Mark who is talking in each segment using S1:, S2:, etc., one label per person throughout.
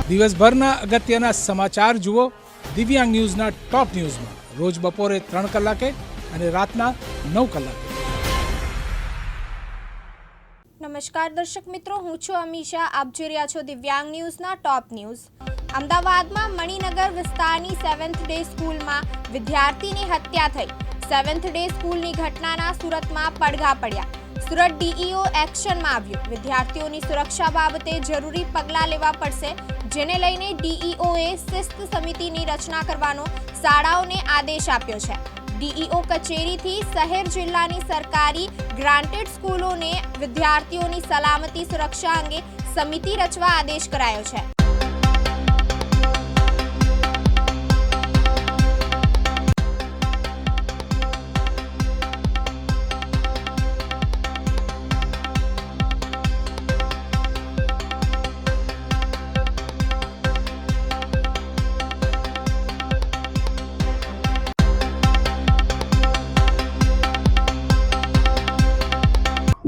S1: દિવસભરના અગત્યના સમાચાર જુઓ દિવ્યાંગ ન્યૂઝના ટોપ ન્યૂઝમાં રોજ બપોરે 3 કલાકે અને રાતના 9 કલાકે।
S2: નમસ્કાર દર્શક મિત્રો, હું છું અમીશા। આપ જોઈ રહ્યા છો દિવ્યાંગ ન્યૂઝના ટોપ ન્યૂઝ। અમદાવાદમાં મણિનગર વિસ્તારની 7th ડે સ્કૂલમાં વિદ્યાર્થીની હત્યા થઈ। 7th ડે સ્કૂલની ઘટનાના સુરતમાં પડઘા પડ્યા। સુરત ડીઈઓ એક્શનમાં આવ્યું। વિદ્યાર્થીઓની સુરક્ષા બાબતે જરૂરી પગલાં લેવા પડશે, જેને લઈને ડીઈઓએ શિસ્ત સમિતિની રચના કરવાનો શાળાઓને આદેશ આપ્યો છે। ડીઈઓ કચેરીથી શહેર જિલ્લાની સરકારી ગ્રાન્ટેડ સ્કૂલોને વિદ્યાર્થીઓની સલામતી સુરક્ષા અંગે સમિતિ રચવા આદેશ કરાયો છે।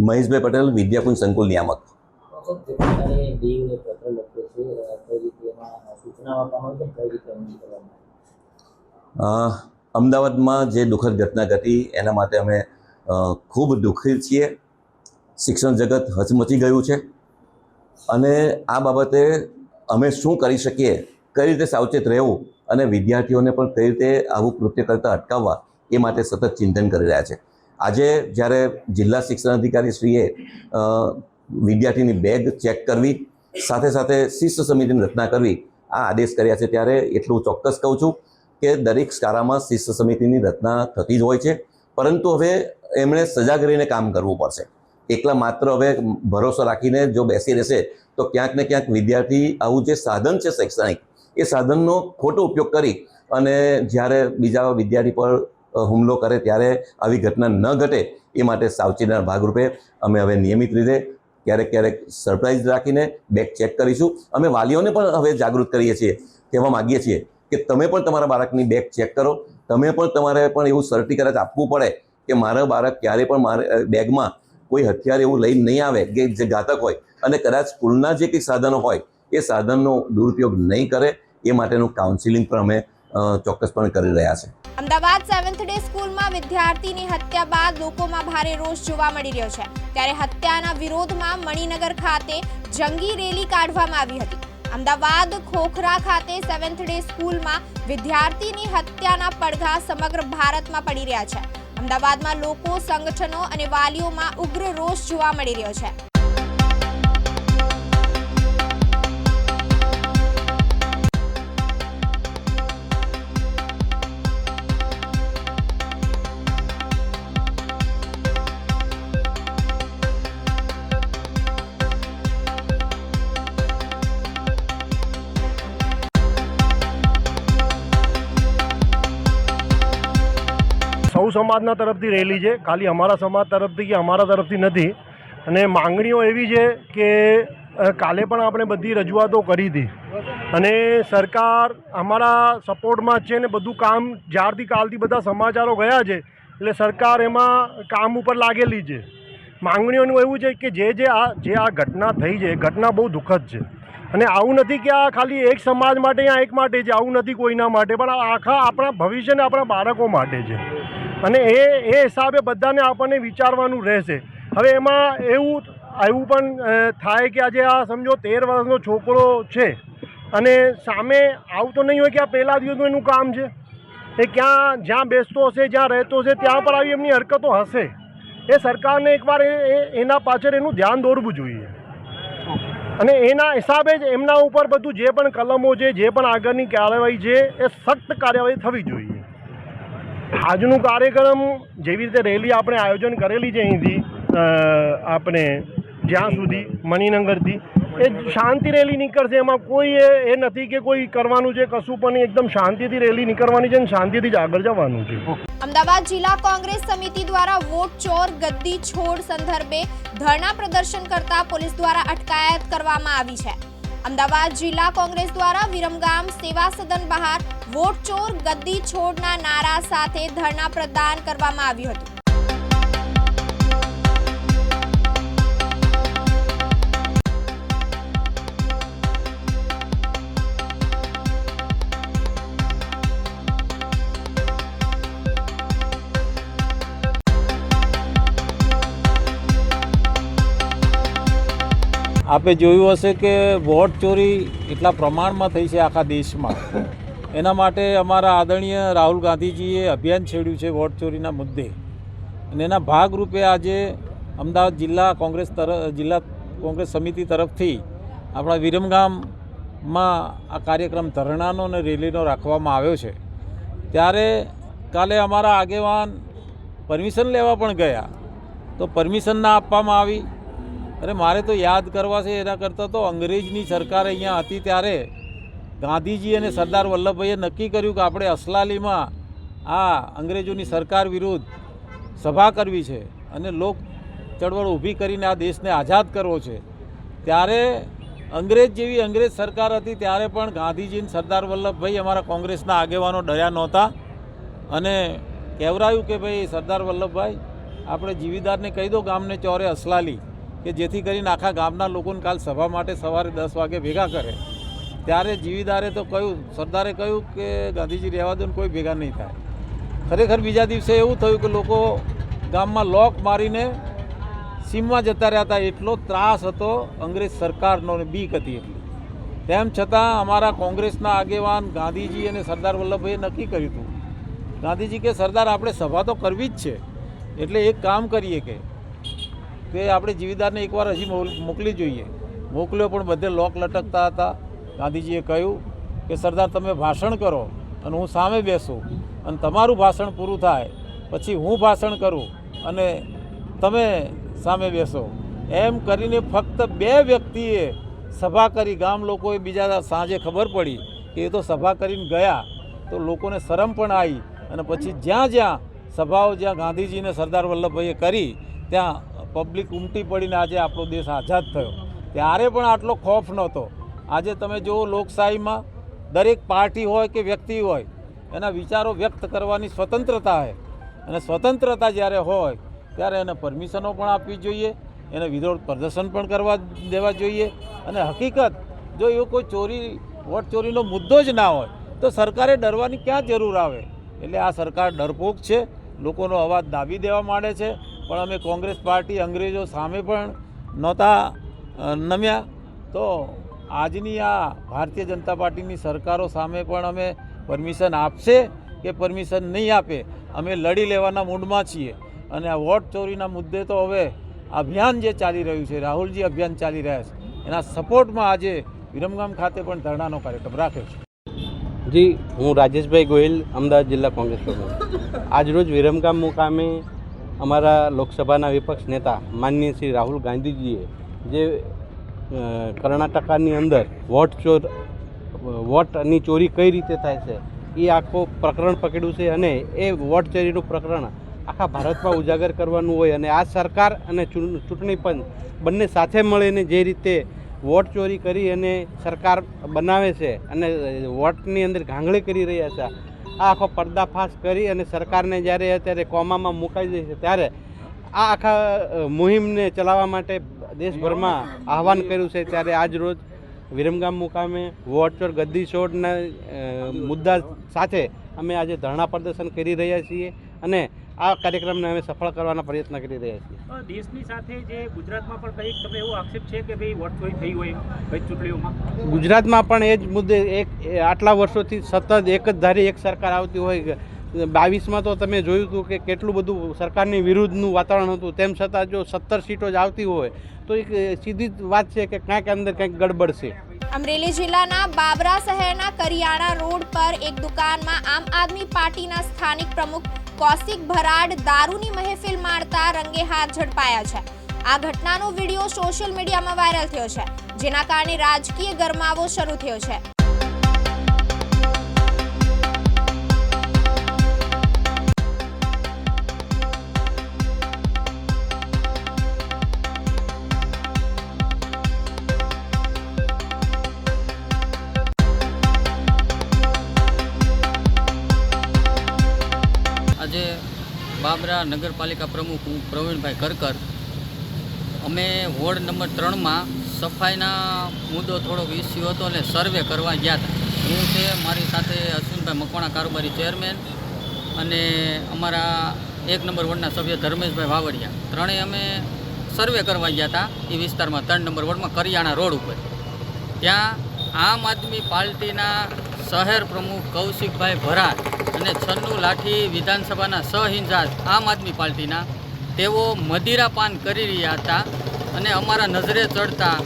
S3: મહેશભાઈ પટેલ, વિદ્યાકુંજ સંકુલ નિયામક। અમદાવાદમાં જે દુઃખદ ઘટના ઘટી એના માટે અમે ખૂબ દુઃખી છીએ। શિક્ષણ જગત હચમચી ગયું છે અને આ બાબતે અમે શું કરી શકીએ, કઈ રીતે સાવચેત રહેવું અને વિદ્યાર્થીઓને પણ કઈ રીતે આવું કૃત્ય કરતા અટકાવવા એ માટે સતત ચિંતન કરી રહ્યા છે। આજે જ્યારે જિલ્લા શિક્ષણ અધિકારીશ્રીએ વિદ્યાર્થીની બેગ ચેક કરવી, સાથે સાથે શિસ્ત સમિતિની રચના કરવી આ આદેશ કર્યા છે, ત્યારે એટલું ચોક્કસ કહું છું કે દરેક શાળામાં શિસ્ત સમિતિની રચના થતી જ હોય છે, પરંતુ હવે એમણે સજાગ રહીને કામ કરવું પડશે। એકલા માત્ર હવે ભરોસો રાખીને જો બેસી રહેશે તો ક્યાંક ને ક્યાંક વિદ્યાર્થી આવું જે સાધન છે શૈક્ષણિક, એ સાધનનો ખોટો ઉપયોગ કરી અને જ્યારે બીજા વિદ્યાર્થી પર હુમલો કરે ત્યારે આવી ઘટના ન ઘટે એ માટે સાવચેતીના ભાગરૂપે અમે હવે નિયમિત રીતે ક્યારેક સરપ્રાઇઝ રાખીને બેગ ચેક કરીશું। અમે વાલીઓને પણ હવે જાગૃત કરીએ છીએ, કહેવા માગીએ છીએ કે તમે પણ તમારા બાળકની બેગ ચેક કરો। તમે પણ તમારે પણ એવું સર્ટિફિકેટ આપવું પડે કે મારા બાળક ક્યારે પણ મારે બેગમાં કોઈ હથિયાર એવું લઈને નહીં આવે કે જે ઘાતક હોય, અને કદાચ સ્કૂલના જે કંઈ સાધનો હોય એ સાધનનો દુરુપયોગ નહીં કરે એ માટેનું કાઉન્સિલિંગ પણ અમે ચોક્કસપણે કરી રહ્યા છે।
S2: અમદાવાદ 7th ડે સ્કૂલમાં વિદ્યાર્થીની હત્યા બાદ લોકોમાં ભારે રોષ જોવા મળી રહ્યો છે। ત્યારે હત્યાના વિરોધમાં મણિનગર ખાતે જંગી રેલી કાઢવામાં આવી હતી। અમદાવાદ ખોખરા ખાતે 7th ડે સ્કૂલમાં વિદ્યાર્થીની હત્યાના પડઘા સમગ્ર ભારતમાં પડી રહ્યા છે। અમદાવાદમાં લોકો, સંગઠનો અને વાલીઓમાં ઉગ્ર રોષ જોવા મળી રહ્યો છે।
S4: સૌ સમાજના તરફથી રેલી છે, ખાલી અમારા સમાજ તરફથી કે અમારા તરફથી નથી। અને માંગણીઓ એવી છે કે કાલે પણ આપણે બધી રજૂઆતો કરી હતી અને સરકાર અમારા સપોર્ટમાં છે ને બધું કામ જ્યારથી કાલથી બધા સમાચારો ગયા છે એટલે સરકાર એમાં કામ ઉપર લાગેલી છે। માંગણીઓનું એવું છે કે જે આ ઘટના થઈ છે એ ઘટના બહુ દુઃખદ છે અને આવું નથી કે આ ખાલી એક સમાજ માટે યા એક માટે છે, આવું નથી કોઈના માટે, પણ આખા આપણા ભવિષ્યને આપણા બાળકો માટે છે અને એ હિસાબે બધાને આપણને વિચારવાનું રહેશે। હવે એમાં એવું પણ થાય કે આજે આ સમજો 13 વર્ષનો છોકરો છે અને સામે આવું તો નહીં હોય કે આ પહેલા દિવસનું એનું કામ છે, એ જ્યાં બેસતો હશે, જ્યાં રહેતો હશે ત્યાં પર આવી એમની હરકતો હશે। એ સરકારને એકવાર એના પાછળ એનું ધ્યાન દોરવું જોઈએ અને એના હિસાબે જ એમના ઉપર બધું જે પણ કલમો છે, જે પણ આગળની કાર્યવાહી છે એ સખ્ત કાર્યવાહી થવી જોઈએ। આજનું કાર્યક્રમ જેવી રીતે રેલી આપણે આયોજન કરેલી છે અહીંથી આપણે જ્યાં સુધી મણિનગરથી એ શાંતિ રેલી નીકળશે। એમાં કોઈ એ નથી કે કોઈ કરવાનું છે કશું પણ, એકદમ શાંતિથી રેલી નીકળવાની છે અને શાંતિથી જ આગળ જવાનું છે।
S2: અમદાવાદ જિલ્લા કોંગ્રેસ સમિતિ દ્વારા વોટ ચોર ગદ્દી છોડ સંદર્ભે ધરણા પ્રદર્શન કરતા પોલીસ દ્વારા અટકાયત કરવામાં આવી છે। અમદાવાદ જિલ્લા કોંગ્રેસ દ્વારા વિરમગામ સેવા સદન બહાર વોટ ચોર ગદ્દી છોડના નારા સાથે ધરણા પ્રદાન કરવામાં આવ્યું હતું।
S5: આપે જોયું હશે કે વોટ ચોરી એટલા પ્રમાણમાં થઈ છે આખા દેશમાં. એના માટે અમારા આદરણીય રાહુલ ગાંધીજીએ અભિયાન છેડ્યું છે વોટ ચોરીના મુદ્દે, અને એના ભાગરૂપે આજે અમદાવાદ જિલ્લા કોંગ્રેસ સમિતિ તરફથી આપણા વિરમગામમાં આ કાર્યક્રમ ધરણાનો અને રેલીનો રાખવામાં આવ્યો છે. ત્યારે કાલે અમારા આગેવાન પરમિશન લેવા પણ ગયા, તો પરમિશન ના આપવામાં આવી. અરે મારે તો યાદ કરવા છે, એના કરતાં તો અંગ્રેજની સરકાર અહીંયા હતી ત્યારે ગાંધીજી અને સરદાર વલ્લભભાઈએ નક્કી કર્યું કે આપણે અસલાલીમાં આ અંગ્રેજોની સરકાર વિરુદ્ધ સભા કરવી છે અને લોક ચળવળ ઊભી કરીને આ દેશને આઝાદ કરવો છે. ત્યારે અંગ્રેજ સરકાર હતી ત્યારે પણ ગાંધીજી અને સરદાર વલ્લભભાઈ અમારા કોંગ્રેસના આગેવાનો ડર્યા નહોતા અને કહેવરાયું કે ભાઈ સરદાર વલ્લભભાઈ આપણે જીવીદારને કહી દો ગામને ચોરે અસલાલી, કે જેથી કરીને આખા ગામના લોકોને કાલ સભા માટે સવારે 10 વાગે ભેગા કરે. ત્યારે જીવીદારે તો કહ્યું, સરદારે કહ્યું કે ગાંધીજી રહેવા દો ને કોઈ ભેગા નહીં થાય. ખરેખર બીજા દિવસે એવું થયું કે લોકો ગામમાં લોક મારીને સીમમાં જતા રહ્યા હતા. એટલો ત્રાસ હતો અંગ્રેજ સરકારનો ને બીક હતી એટલી. તેમ છતાં અમારા કોંગ્રેસના આગેવાન ગાંધીજી અને સરદાર વલ્લભભાઈએ નક્કી કર્યું હતું. ગાંધીજી કે સરદાર આપણે સભા તો કરવી જ છે, એટલે એક કામ કરીએ કે આપણે જીવીદારને એકવાર હજી મોકલી જોઈએ. મોકલ્યો પણ બધે લોક લટકતા હતા. ગાંધીજીએ કહ્યું કે સરદાર તમે ભાષણ કરો અને હું સામે બેસું, અને તમારું ભાષણ પૂરું થાય પછી હું ભાષણ કરું અને તમે સામે બેસો. એમ કરીને ફક્ત 2 વ્યક્તિએ સભા કરી. ગામ લોકોએ બીજા સાંજે ખબર પડી કે એ તો સભા કરીને ગયા, તો લોકોને શરમ પણ આવી. અને પછી જ્યાં સભાઓ ગાંધીજી અને સરદાર વલ્લભભાઈએ કરી ત્યાં પબ્લિક ઉમટી પડીને આજે આપણો દેશ આઝાદ થયો. ત્યારે પણ આટલો ખોફ નહોતો. આજે તમે જુઓ લોકશાહીમાં દરેક પાર્ટી હોય કે વ્યક્તિ હોય એના વિચારો વ્યક્ત કરવાની સ્વતંત્રતા હોય, અને સ્વતંત્રતા જ્યારે હોય ત્યારે એને પરમિશનો પણ આપવી જોઈએ, એને વિરોધ પ્રદર્શન પણ કરવા દેવા જોઈએ. અને હકીકત જો એવો કોઈ વોટ ચોરીનો મુદ્દો જ ના હોય તો સરકારે ડરવાની ક્યાં જરૂર આવે? એટલે આ સરકાર ડરપોક છે, લોકોનો અવાજ દાબી દેવા માંડે છે. પણ અમે કોંગ્રેસ પાર્ટી અંગ્રેજો સામે પણ નહોતા નમ્યા, તો આજની આ ભારતીય જનતા પાર્ટીની સરકારો સામે પણ અમે પરમિશન આપશે કે પરમિશન નહીં આપે અમે લડી લેવાના મૂડમાં છીએ. અને આ વોટ ચોરીના મુદ્દે તો હવે અભિયાન જે ચાલી રહ્યું છે, રાહુલજી અભિયાન ચાલી રહ્યા છે, એના સપોર્ટમાં આજે વિરમગામ ખાતે પણ ધરણાનો કાર્યક્રમ રાખ્યો છે.
S6: જી, હું રાજેશભાઈ ગોહિલ, અમદાવાદ જિલ્લા કોંગ્રેસ પ્રમુખ. આજરોજ વિરમગામ મુકામે અમારા લોકસભાના વિપક્ષ નેતા માનનીય શ્રી રાહુલ ગાંધીજીએ જે કર્ણાટકની અંદર વોટની ચોરી કઈ રીતે થાય છે એ આખો પ્રકરણ પકડ્યું છે, અને એ વોટ ચોરીનું પ્રકરણ આખા ભારતમાં ઉજાગર કરવાનું હોય. અને આ સરકાર અને ચૂંટણી પંચ બંને સાથે મળીને જે રીતે વોટ ચોરી કરી અને સરકાર બનાવે છે અને વોટની અંદર ઘાંગળી કરી રહ્યા છે, આ આખો પર્દાફાશ કરી અને સરકારને જ્યારે અત્યારે કોમામાં મુકાઈ જાય છે ત્યારે આ આખા મુહિમને ચલાવવા માટે દેશભરમાં આહવાન કર્યું છે. ત્યારે આજ રોજ વિરમગામ મુકામે વોટ ચોર ગદ્દી છોડના મુદ્દા સાથે અમે આજે ધરણા પ્રદર્શન કરી રહ્યા છીએ અને આ કાર્યક્રમને અમે સફળ કરવાના પ્રયત્ન કરી રહ્યા છીએ.
S7: દેશની સાથે જે ગુજરાતમાં પણ કંઈક તમને એવો આક્ષેપ છે કે ભાઈ વોટ ચોરી થઈ હોય કઈ ચૂંટણીઓમાં?
S6: ગુજરાતમાં પણ એ જ મુદ્દે આટલા વર્ષોથી સતત એક જ ધારી એક સરકાર આવતી હોય. 22માં તો તમે જોયું હતું કે કેટલું બધું સરકારની વિરુદ્ધનું વાતાવરણ હતું, તેમ છતાં જો 17 સીટો જ આવતી હોય તો એક સીધી જ વાત છે કે ક્યાંક અંદર કંઈક ગડબડ છે.
S2: અમરેલી જિલ્લાના બાબરા શહેરના કરિયાણા રોડ પર એક દુકાનમાં આમ આદમી પાર્ટીના સ્થાનિક પ્રમુખ કૌશિક ભરાડ દારૂની મહેફિલ માણતા રંગે હાથ ઝડપાયા છે. આ ઘટનાનો વિડીયો સોશિયલ મીડિયામાં વાયરલ થયો છે, જેના કારણે રાજકીય ગરમાવો શરૂ થયો છે.
S8: આજે બાબરા નગરપાલિકા પ્રમુખ હું પ્રવીણભાઈ કરકર. અમે વોર્ડ નંબર 3માં સફાઈના મુદ્દો થોડોક ઇસ્યુ હતો અને સર્વે કરવા ગયા હતા. હું છે, મારી સાથે અશ્વિનભાઈ મકવાણા કારોબારી ચેરમેન અને અમારા 1 નંબર વોર્ડના સભ્ય ધર્મેશભાઈ વાવડિયા, ત્રણેય અમે સર્વે કરવા ગયા હતા એ વિસ્તારમાં 3 નંબર વોર્ડમાં કરિયાણા રોડ ઉપર. ત્યાં આમ આદમી પાર્ટીના શહેર પ્રમુખ કૌશિકભાઈ ભરાર અને છન્નુ લાઠી વિધાનસભાના સહઇન્ચાર્જ આમ આદમી પાર્ટીના તેઓ મદિરાપાન કરી રહ્યા હતા અને અમારા નજરે ચડતા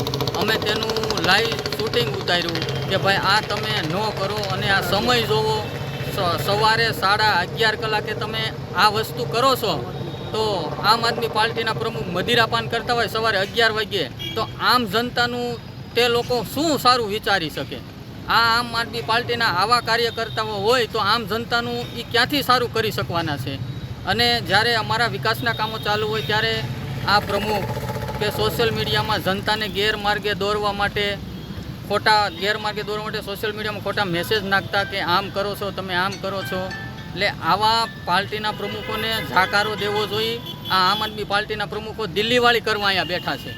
S8: અમે તેનું લાઈવ શૂટિંગ ઉતાર્યું કે ભાઈ આ તમે ન કરો અને આ સમય જોવો. સવારે 11:30 કલાકે તમે આ વસ્તુ કરો છો તો આમ આદમી પાર્ટીના પ્રમુખ મદિરાપાન કરતા હોય સવારે 11 વાગ્યે તો આમ જનતાનું તે લોકો શું સારું વિચારી શકે? આ આમ આદમી પાર્ટીના આવા કાર્યકર્તાઓ હોય તો આમ જનતાનું એ ક્યાંથી સારું કરી શકવાના છે? અને જ્યારે અમારા વિકાસના કામો ચાલુ હોય ત્યારે આ પ્રમુખ કે સોશિયલ મીડિયામાં જનતાને ગેરમાર્ગે દોરવા માટે સોશિયલ મીડિયામાં ખોટા મેસેજ નાખતા કે આમ કરો છો તમે, આમ કરો છો. એટલે આવા પાર્ટીના પ્રમુખોને જાકારો દેવો જોઈએ. આ આમ આદમી પાર્ટીના પ્રમુખો દિલ્હીવાળી કરવા અહીંયા બેઠા છે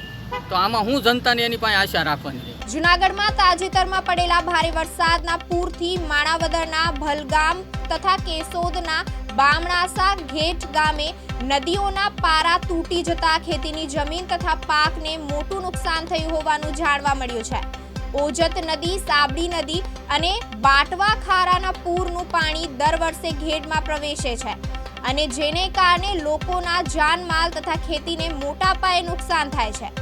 S8: તો આમાં હું જનતાને એની પાસે આશા રાખવાની છે.
S2: જૂનાગઢમાં તાજેતરમાં પડેલા ભારે વરસાદના પૂરથી માણાવદરના ભલગામ તથા કેશોદના બામણાસા ઘેટ ગામે નદીઓના પારા તૂટી જતા ખેતીની જમીન તથા પાકને મોટું નુકસાન થયું હોવાનું જાણવા મળ્યું છે. ઓજત નદી, સાબડી નદી અને બાટવા ખારાના પૂરનું પાણી દર વર્ષે ઘેડમાં પ્રવેશે છે અને જેને કારણે લોકોના જાનમાલ તથા ખેતીને મોટા પાયે નુકસાન થાય છે.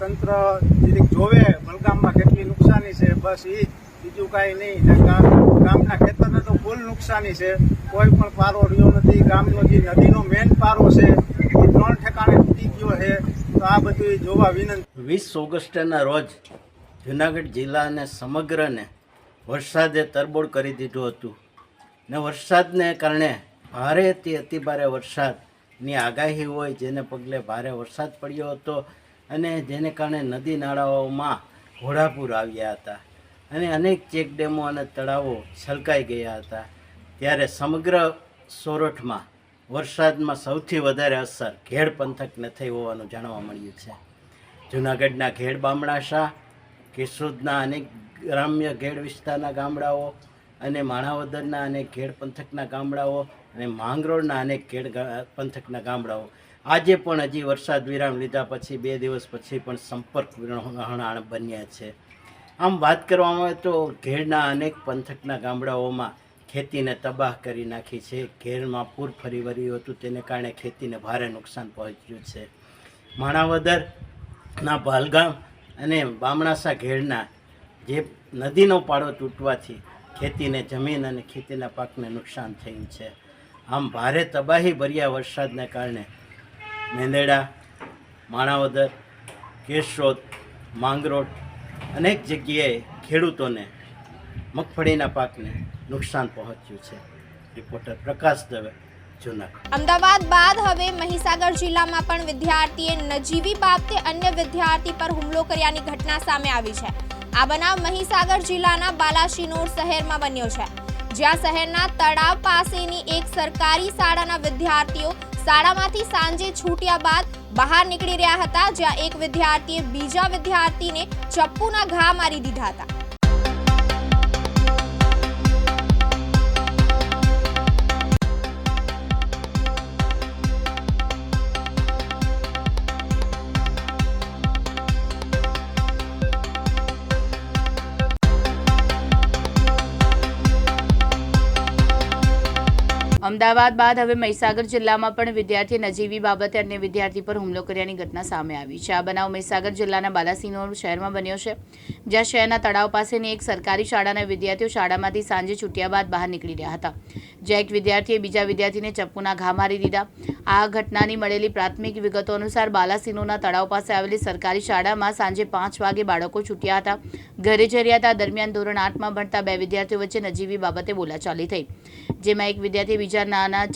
S9: તંત્ર જોવે બલગામમાં કેટલી નુકસાની છે, બસ એ બીજું કાંઈ નહીં. ગામના ખેતરને તો ફૂલ નુકસાની છે, કોઈ પણ પારો રહ્યો નથી. ગામનો જે નદીનો મેન પારો છે એ 3 ઠેકાણે તૂટી ગયો છે. તો આ બધું જોવા વિનંતી.
S10: 20 ઓગસ્ટના રોજ જૂનાગઢ જિલ્લાને સમગ્રને વરસાદે તરબોળ કરી દીધું હતું ને વરસાદને કારણે ભારેથી અતિભારે વરસાદની આગાહી હોય જેને પગલે ભારે વરસાદ પડ્યો હતો અને જેને કારણે નદી નાળાઓમાં ઘોડાપૂર આવ્યા હતા અને અનેક ચેકડેમો અને તળાવો છલકાઈ ગયા હતા. ત્યારે સમગ્ર સોરઠમાં વરસાદમાં સૌથી વધારે અસર ઘેડ પંથકને થઈ હોવાનું જાણવા મળ્યું છે. જૂનાગઢના ઘેડ બામણાસા, કેશોદના અનેક ગ્રામ્ય ઘેડ વિસ્તારના ગામડાઓ અને માણાવદરના અનેક ઘેડ પંથકના ગામડાઓ અને માંગરોળના અનેક ઘેડ પંથકના ગામડાઓ આજે પણ હજી વરસાદ વિરામ લીધા પછી 2 દિવસ પછી પણ સંપર્ક વિહોણા બન્યા છે. આમ વાત કરવામાં આવે તો ઘેડના અનેક પંથકના ગામડાઓમાં ખેતીને તબાહ કરી નાખી છે. ઘેરમાં પૂર ફરી વળ્યું હતું તેને કારણે ખેતીને ભારે નુકસાન પહોંચ્યું છે. માણાવદરના ભાલગામ અને બામણાસા ઘેડના જે નદીનો પાળો તૂટવાથી ખેતીને જમીન અને ખેતીના પાકને નુકસાન થયું છે. આમ ભારે તબાહી ભર્યા વરસાદને કારણે મેંદરડા, માણાવદર, કેશોદ, માંગરોળ અનેક જગ્યાએ ખેડૂતોને મગફળીના પાકને નુકસાન પહોંચ્યું છે. રિપોર્ટર પ્રકાશ દવે, જૂનાગઢ.
S2: અમદાવાદ બાદ હવે મહીસાગર જિલ્લામાં પણ વિદ્યાર્થીએ નજીવી બાબતે અન્ય વિદ્યાર્થી પર હુમલો કર્યાની ઘટના સામે આવી છે. આ બનાવ મહીસાગર જિલ્લાના બાલાસિનોર શહેરમાં બન્યો છે, જ્યાં શહેરના તળાવ પાસેની એક સરકારી શાળાના વિદ્યાર્થીઓ શાળામાંથી સાંજે છૂટ્યા બાદ બહાર નીકળી રહ્યા હતા, જ્યાં એક વિદ્યાર્થીએ બીજા વિદ્યાર્થીને ચપ્પુના ઘા મારી દીધા હતા.
S11: અમદાવાદ બાદ હવે મહીસાગર જિલ્લામાં પણ વિદ્યાર્થીએ નજીવી બાબતે અન્ય વિદ્યાર્થી પર હુમલો કર્યાની ઘટના સામે આવી છે. આ બનાવ મહીસાગર જિલ્લાના બાલાસિનોર શહેરમાં બન્યો છે, જ્યાં શહેરના તળાવ પાસેની એક સરકારી શાળાના વિદ્યાર્થીઓ શાળામાંથી સાંજે છૂટ્યા બાદ બહાર નીકળી રહ્યા હતા, જ્યાં એક વિદ્યાર્થીએ બીજા વિદ્યાર્થીને ચપ્પુના ઘા મારી દીધા. આ ઘટનાની મળેલી પ્રાથમિક વિગતો અનુસાર બાલાસિનોરના તળાવ પાસે આવેલી સરકારી શાળામાં સાંજે 5 વાગે બાળકો છૂટ્યા હતા, ઘરે જઈ રહ્યા હતા. દરમિયાન ધોરણ 8માં ભણતા 2 વિદ્યાર્થીઓ વચ્ચે નજીવી બાબતે બોલાચાલી થઈ, જેમાં એક વિદ્યાર્થી બીજા નાના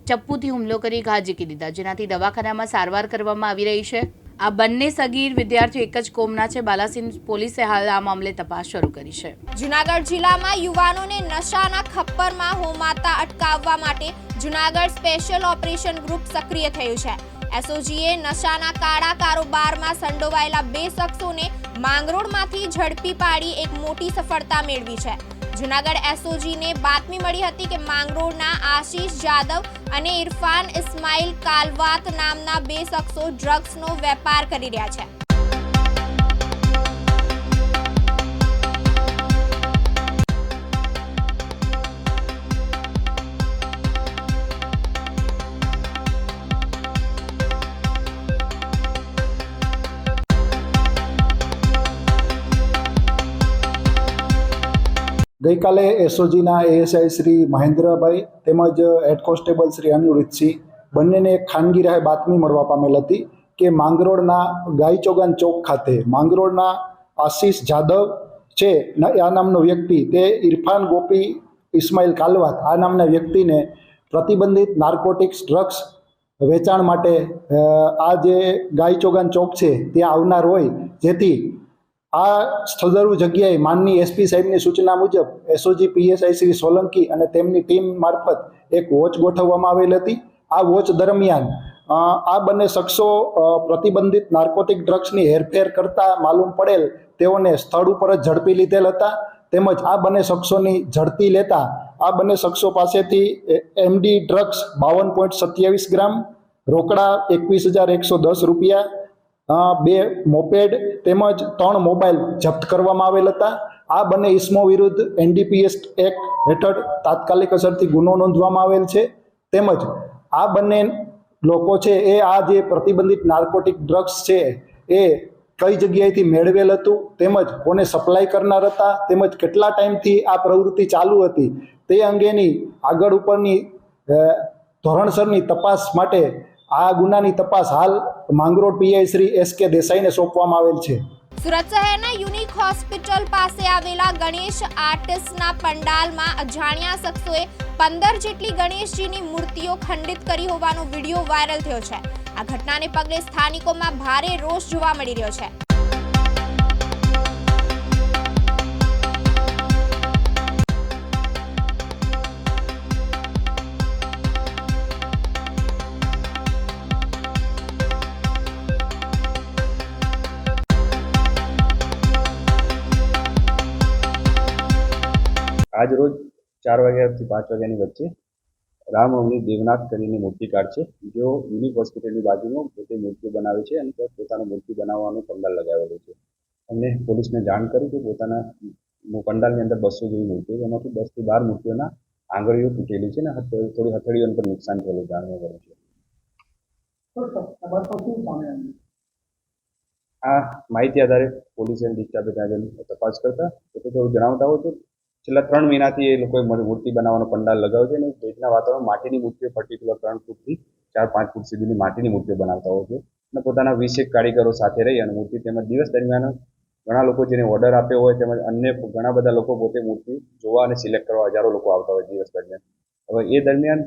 S11: ચપ્પુથી હુમલો કરી ઘા ઝીકી દીધા, જેનાથી દવાખાનામાં સારવાર કરવામાં આવી રહી છે. આ બંને સગીર વિદ્યાર્થીઓ એક જ કોમના છે. બાલાસિન પોલીસે હાલ આ મામલે તપાસ શરૂ કરી છે.
S2: જૂનાગઢ જિલ્લામાં યુવાનોને નશાના ખપ્પરમાં હોમાતા અટકાવવા માટે જૂનાગઢ સ્પેશિયલ ઓપરેશન ગ્રુપ સક્રિય થયું છે. એસઓજીએ નશાના કાળા કારોબારમાં સંડોવાયેલા 2 શખ્સોને માંગરોળમાંથી ઝડપી પાડી એક મોટી સફળતા મેળવી છે. જૂનાગઢ એસઓજીને બાતમી મળી હતી કે માંગરોળના આશીષ જાદવ અને ઇરફાન ઇસ્માઇલ કાલવાત નામના 2 શખ્સો ડ્રગ્સનો વેપાર કરી રહ્યા છે.
S12: ગઈકાલે એસઓજીના એએસઆઈ શ્રી મહેન્દ્રભાઈ તેમજ હેડ કોન્સ્ટેબલ શ્રી અનિરુદ્ધસિંહ બંનેને એક ખાનગી રાહે બાતમી મળવા પામેલ હતી કે માંગરોળના ગાયચોગાન ચોક ખાતે માંગરોળના આશીષ જાદવ છે આ નામનો વ્યક્તિ તે ઇરફાન ગોપી ઇસ્માઇલ કાલવાત આ નામના વ્યક્તિને પ્રતિબંધિત નાર્કોટિક્સ ડ્રગ્સ વેચાણ માટે આ જે ગાયચોગાન ચોક છે ત્યાં આવનાર હોય, જેથી આ સ્થળદરુ જગ્યાએ માનની એસપી સાહેબની સૂચના મુજબ એસઓજી પીએસઆઈ શ્રી સોલંકી અને તેમની ટીમ મારફત એક વોચ ગોઠવવામાં આવેલ હતી. આ વોચ દરમિયાન આ બંને શખ્સો પ્રતિબંધિત નાર્કોટિક ડ્રગ્સની હેરફેર કરતા માલુમ પડેલ તેઓને સ્થળ ઉપર જ ઝડપી લીધેલ હતા. તેમજ આ બંને શખ્સોની ઝડપી લેતા આ બંને શખ્સો પાસેથી એમડી ડ્રગ્સ 52.27 ગ્રામ, રોકડા 21,110 રૂપિયા, 2 મોપેડ તેમજ 3 મોબાઈલ જપ્ત કરવામાં આવેલ હતા. આ બંને ઇસમો વિરુદ્ધ એનડીપીએસ એક્ટ હેઠળ તાત્કાલિક અસરથી ગુનો નોંધવામાં આવેલ છે. તેમજ આ બંને લોકો છે એ આ જે પ્રતિબંધિત નાર્કોટિક ડ્રગ્સ છે એ કઈ જગ્યાએથી મેળવેલ હતું, તેમજ કોને સપ્લાય કરનાર હતા, તેમજ કેટલા ટાઈમથી આ પ્રવૃત્તિ ચાલુ હતી તે અંગેની આગળ ઉપરની ધોરણસરની તપાસ માટે આ ગુનાની તપાસ હાલ માંગરોળ પીઆઈ શ્રી એસકે દેસાઈને સોંપવામાં આવેલ છે.
S2: સુરત શહેરના યુનિક હોસ્પિટલ પાસે આવેલા ગણેશ આર્ટિસ્ટના પંડાલમાં અજાણ્યા શખ્સોએ 15 જેટલી ગણેશજીની મૂર્તિઓ ખંડિત કરી હોવાનો વિડીયો વાયરલ થયો છે. આ ઘટનાને પગલે સ્થાનિકોમાં ભારે રોષ જોવા મળી રહ્યો છે.
S13: આજ રોજ 4 વાગ્યાથી 5 વાગ્યાની વચ્ચે રામનવમી દેવનાથ કરીને મૂર્તિકાર છે, જેઓ યુનિક હોસ્પિટલની બાજુમાં પોતે મૂર્તિઓ બનાવે છે અને પોતાનો મૂર્તિ બનાવવાનો પંડાલ લગાવેલો છે. અમને પોલીસને જાણ કરી કે પોતાના પંડાલની અંદર 200 જેવી મૂર્તિઓ, જેમાંથી 10 થી 12 મૂર્તિઓના આંગળીઓ તૂટેલી છે અને થોડી હથેળીઓને પણ નુકસાન થયેલું જાણવા મળે છે. આ માહિતી આધારે પોલીસે ડિસ્ટાફે ત્યાં તપાસ કરતા તો જણાવતા હોય તો છેલ્લા 3 મહિનાથી એ લોકોએ મૂર્તિ બનાવવાનો પંડાલ લગાવ્યો છે અને ભેજના વાતાવરણ માટીની મૂર્તિઓ પર્ટિક્યુલર 3 ફૂટથી 4-5 ફૂટ સુધીની માટીની મૂર્તિઓ બનાવતા હોય છે અને પોતાના 20 કારીગરો સાથે રહી અને મૂર્તિ તેમજ દિવસ દરમિયાન ઘણા લોકો જેને ઓર્ડર આપ્યો હોય તેમજ અન્ય ઘણા બધા લોકો પોતે મૂર્તિ જોવા અને સિલેક્ટ કરવા હજારો લોકો આવતા હોય દિવસ દરમિયાન. હવે એ દરમિયાન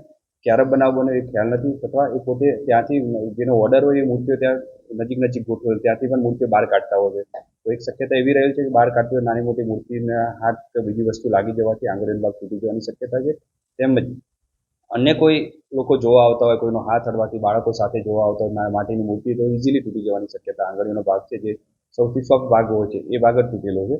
S13: ક્યારે બનાવ બને એ ખ્યાલ નથી, અથવા એ પોતે ત્યાંથી જેનો ઓર્ડર હોય એ મૂર્તિઓ ત્યાં નજીક ગોઠવે ત્યાંથી પણ મૂર્તિઓ બહાર કાઢતા હોય છે. તો એક શક્યતા એવી રહેલ છે કે બહાર કાઢતી હોય નાની મોટી મૂર્તિના હાથ કે બીજી વસ્તુ લાગી જવાથી આંગળીનો ભાગ તૂટી જવાની શક્યતા છે. તેમજ અન્ય કોઈ લોકો જોવા આવતા હોય, કોઈનો હાથ અડવાથી બાળકો સાથે જોવા આવતા હોય માટીની મૂર્તિ, તો ઇઝીલી તૂટી જવાની શક્યતા. આંગળીનો ભાગ છે જે સૌથી સોફ્ટ ભાગ હોય છે એ ભાગ જ તૂટેલો છે,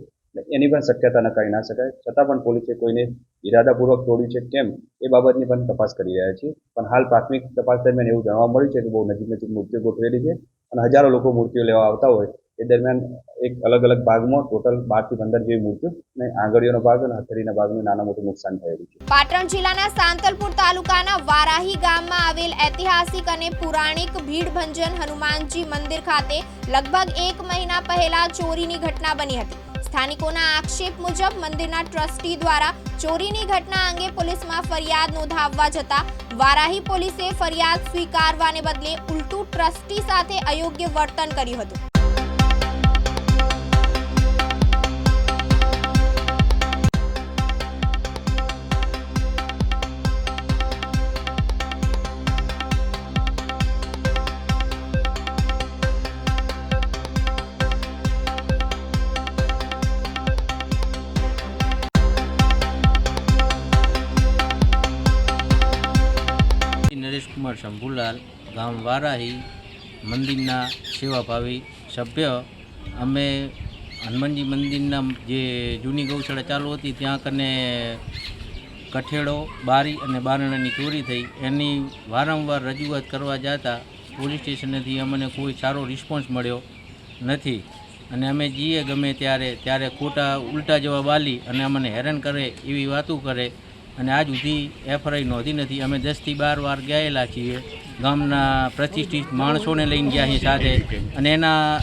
S13: એની પણ શક્યતા નકારી ના શકાય. છતાં પણ પોલીસે કોઈને ઇરાદાપૂર્વક તોડ્યું છે કેમ એ બાબતની પણ તપાસ કરી રહ્યા છીએ. પણ હાલ પ્રાથમિક તપાસ દરમિયાન એવું જાણવા મળ્યું છે કે બહુ નજીક મૂર્તિઓ ગોઠવેલી છે અને હજારો લોકો મૂર્તિઓ લેવા આવતા હોય. એ દરમિયાન એક અલગ ભાગમાં ટોટલ 12 થી 15 જેવી મૂર્તિઓ અને આંગળીઓનો ભાગ અને હથેળીના ભાગનું નાના મોટું નુકસાન થયેલું છે.
S2: પાટણ જિલ્લાના સાંતલપુર તાલુકાના વારાહી ગામમાં આવેલ ઐતિહાસિક અને પુરાણિક ભીડભંજન હનુમાનજી મંદિર ખાતે લગભગ 1 મહિના પહેલા ચોરીની ઘટના બની હતી. સ્થાનિકોના આક્ષેપ મુજબ મંદિરના ટ્રસ્ટી દ્વારા ચોરીની ઘટના અંગે પોલીસમાં ફરિયાદ નોંધાવવા જતા વારાહી પોલીસે ફરિયાદ સ્વીકારવાને બદલે ઉલટું ટ્રસ્ટી સાથે અયોગ્ય વર્તન કર્યું હતું.
S10: પરેશકુમાર શંભુલાલ, ગામ વારાહી, મંદિરના સેવાભાવી સભ્ય. અમે હનુમાનજી મંદિરના જે જૂની ગૌશાળા ચાલુ હતી ત્યાં કને કઠેડો, બારી અને બારણાની ચોરી થઈ. એની વારંવાર રજૂઆત કરવા જતા પોલીસ સ્ટેશનેથી અમને કોઈ સારો રિસ્પોન્સ મળ્યો નથી અને અમે જઈએ ગમે ત્યારે ખોટા ઉલટા જવાબ આલી અને અમને હેરાન કરે એવી વાતો કરે અને આજ સુધી એફઆઈઆર નોંધી નથી. અમે 10થી 12 વાર ગયેલા છીએ. ગામના પ્રતિષ્ઠિત માણસોને લઈને ગયા છીએ સાથે અને એના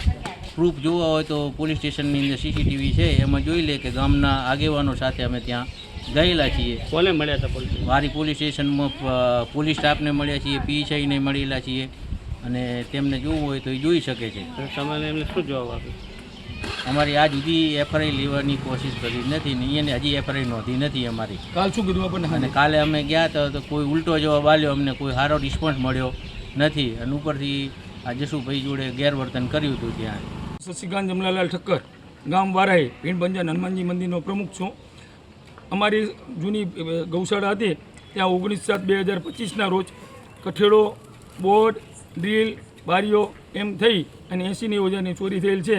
S10: પ્રૂફ જોવા હોય તો પોલીસ સ્ટેશનની અંદર સીસીટીવી છે, એમાં જોઈ લે કે ગામના આગેવાનો સાથે અમે ત્યાં ગયેલા છીએ.
S7: કોને મળ્યા હતા પોલીસ?
S10: વારી પોલીસ સ્ટેશનમાં પોલીસ સ્ટાફને મળ્યા છીએ, પીએસઆઈને મળેલા છીએ અને તેમને જોવું હોય તો એ જોઈ શકે છે.
S7: તમે એમને શું જવાબ આપ્યો?
S10: અમારી આજ સુધી એફઆઈઆર લેવાની કોશિશ કરી નથી ને એને હજી એફઆઈઆર નોંધી નથી અમારી.
S1: કાલ શું કીધું આપણને?
S10: અને કાલે અમે ગયા હતા તો કોઈ ઉલટો જવાબ આપ્યો, અમને કોઈ સારો રિસ્પોન્સ મળ્યો નથી અને ઉપરથી આ જસુભાઈ જોડે ગેરવર્તન કર્યું હતું. ત્યાં
S14: શશિકાંત જમલાલાલ ઠક્કર, ગામ વારાહી, ભીડ ભંજન હનુમાનજી મંદિરનો પ્રમુખ છું. અમારી જૂની ગૌશાળા હતી ત્યાં 19/7/2025ના રોજ કઠેડો, બોર્ડ, ડ્રીલ, બારીઓ એમ થઈ અને 80 હજારની ચોરી થયેલ છે.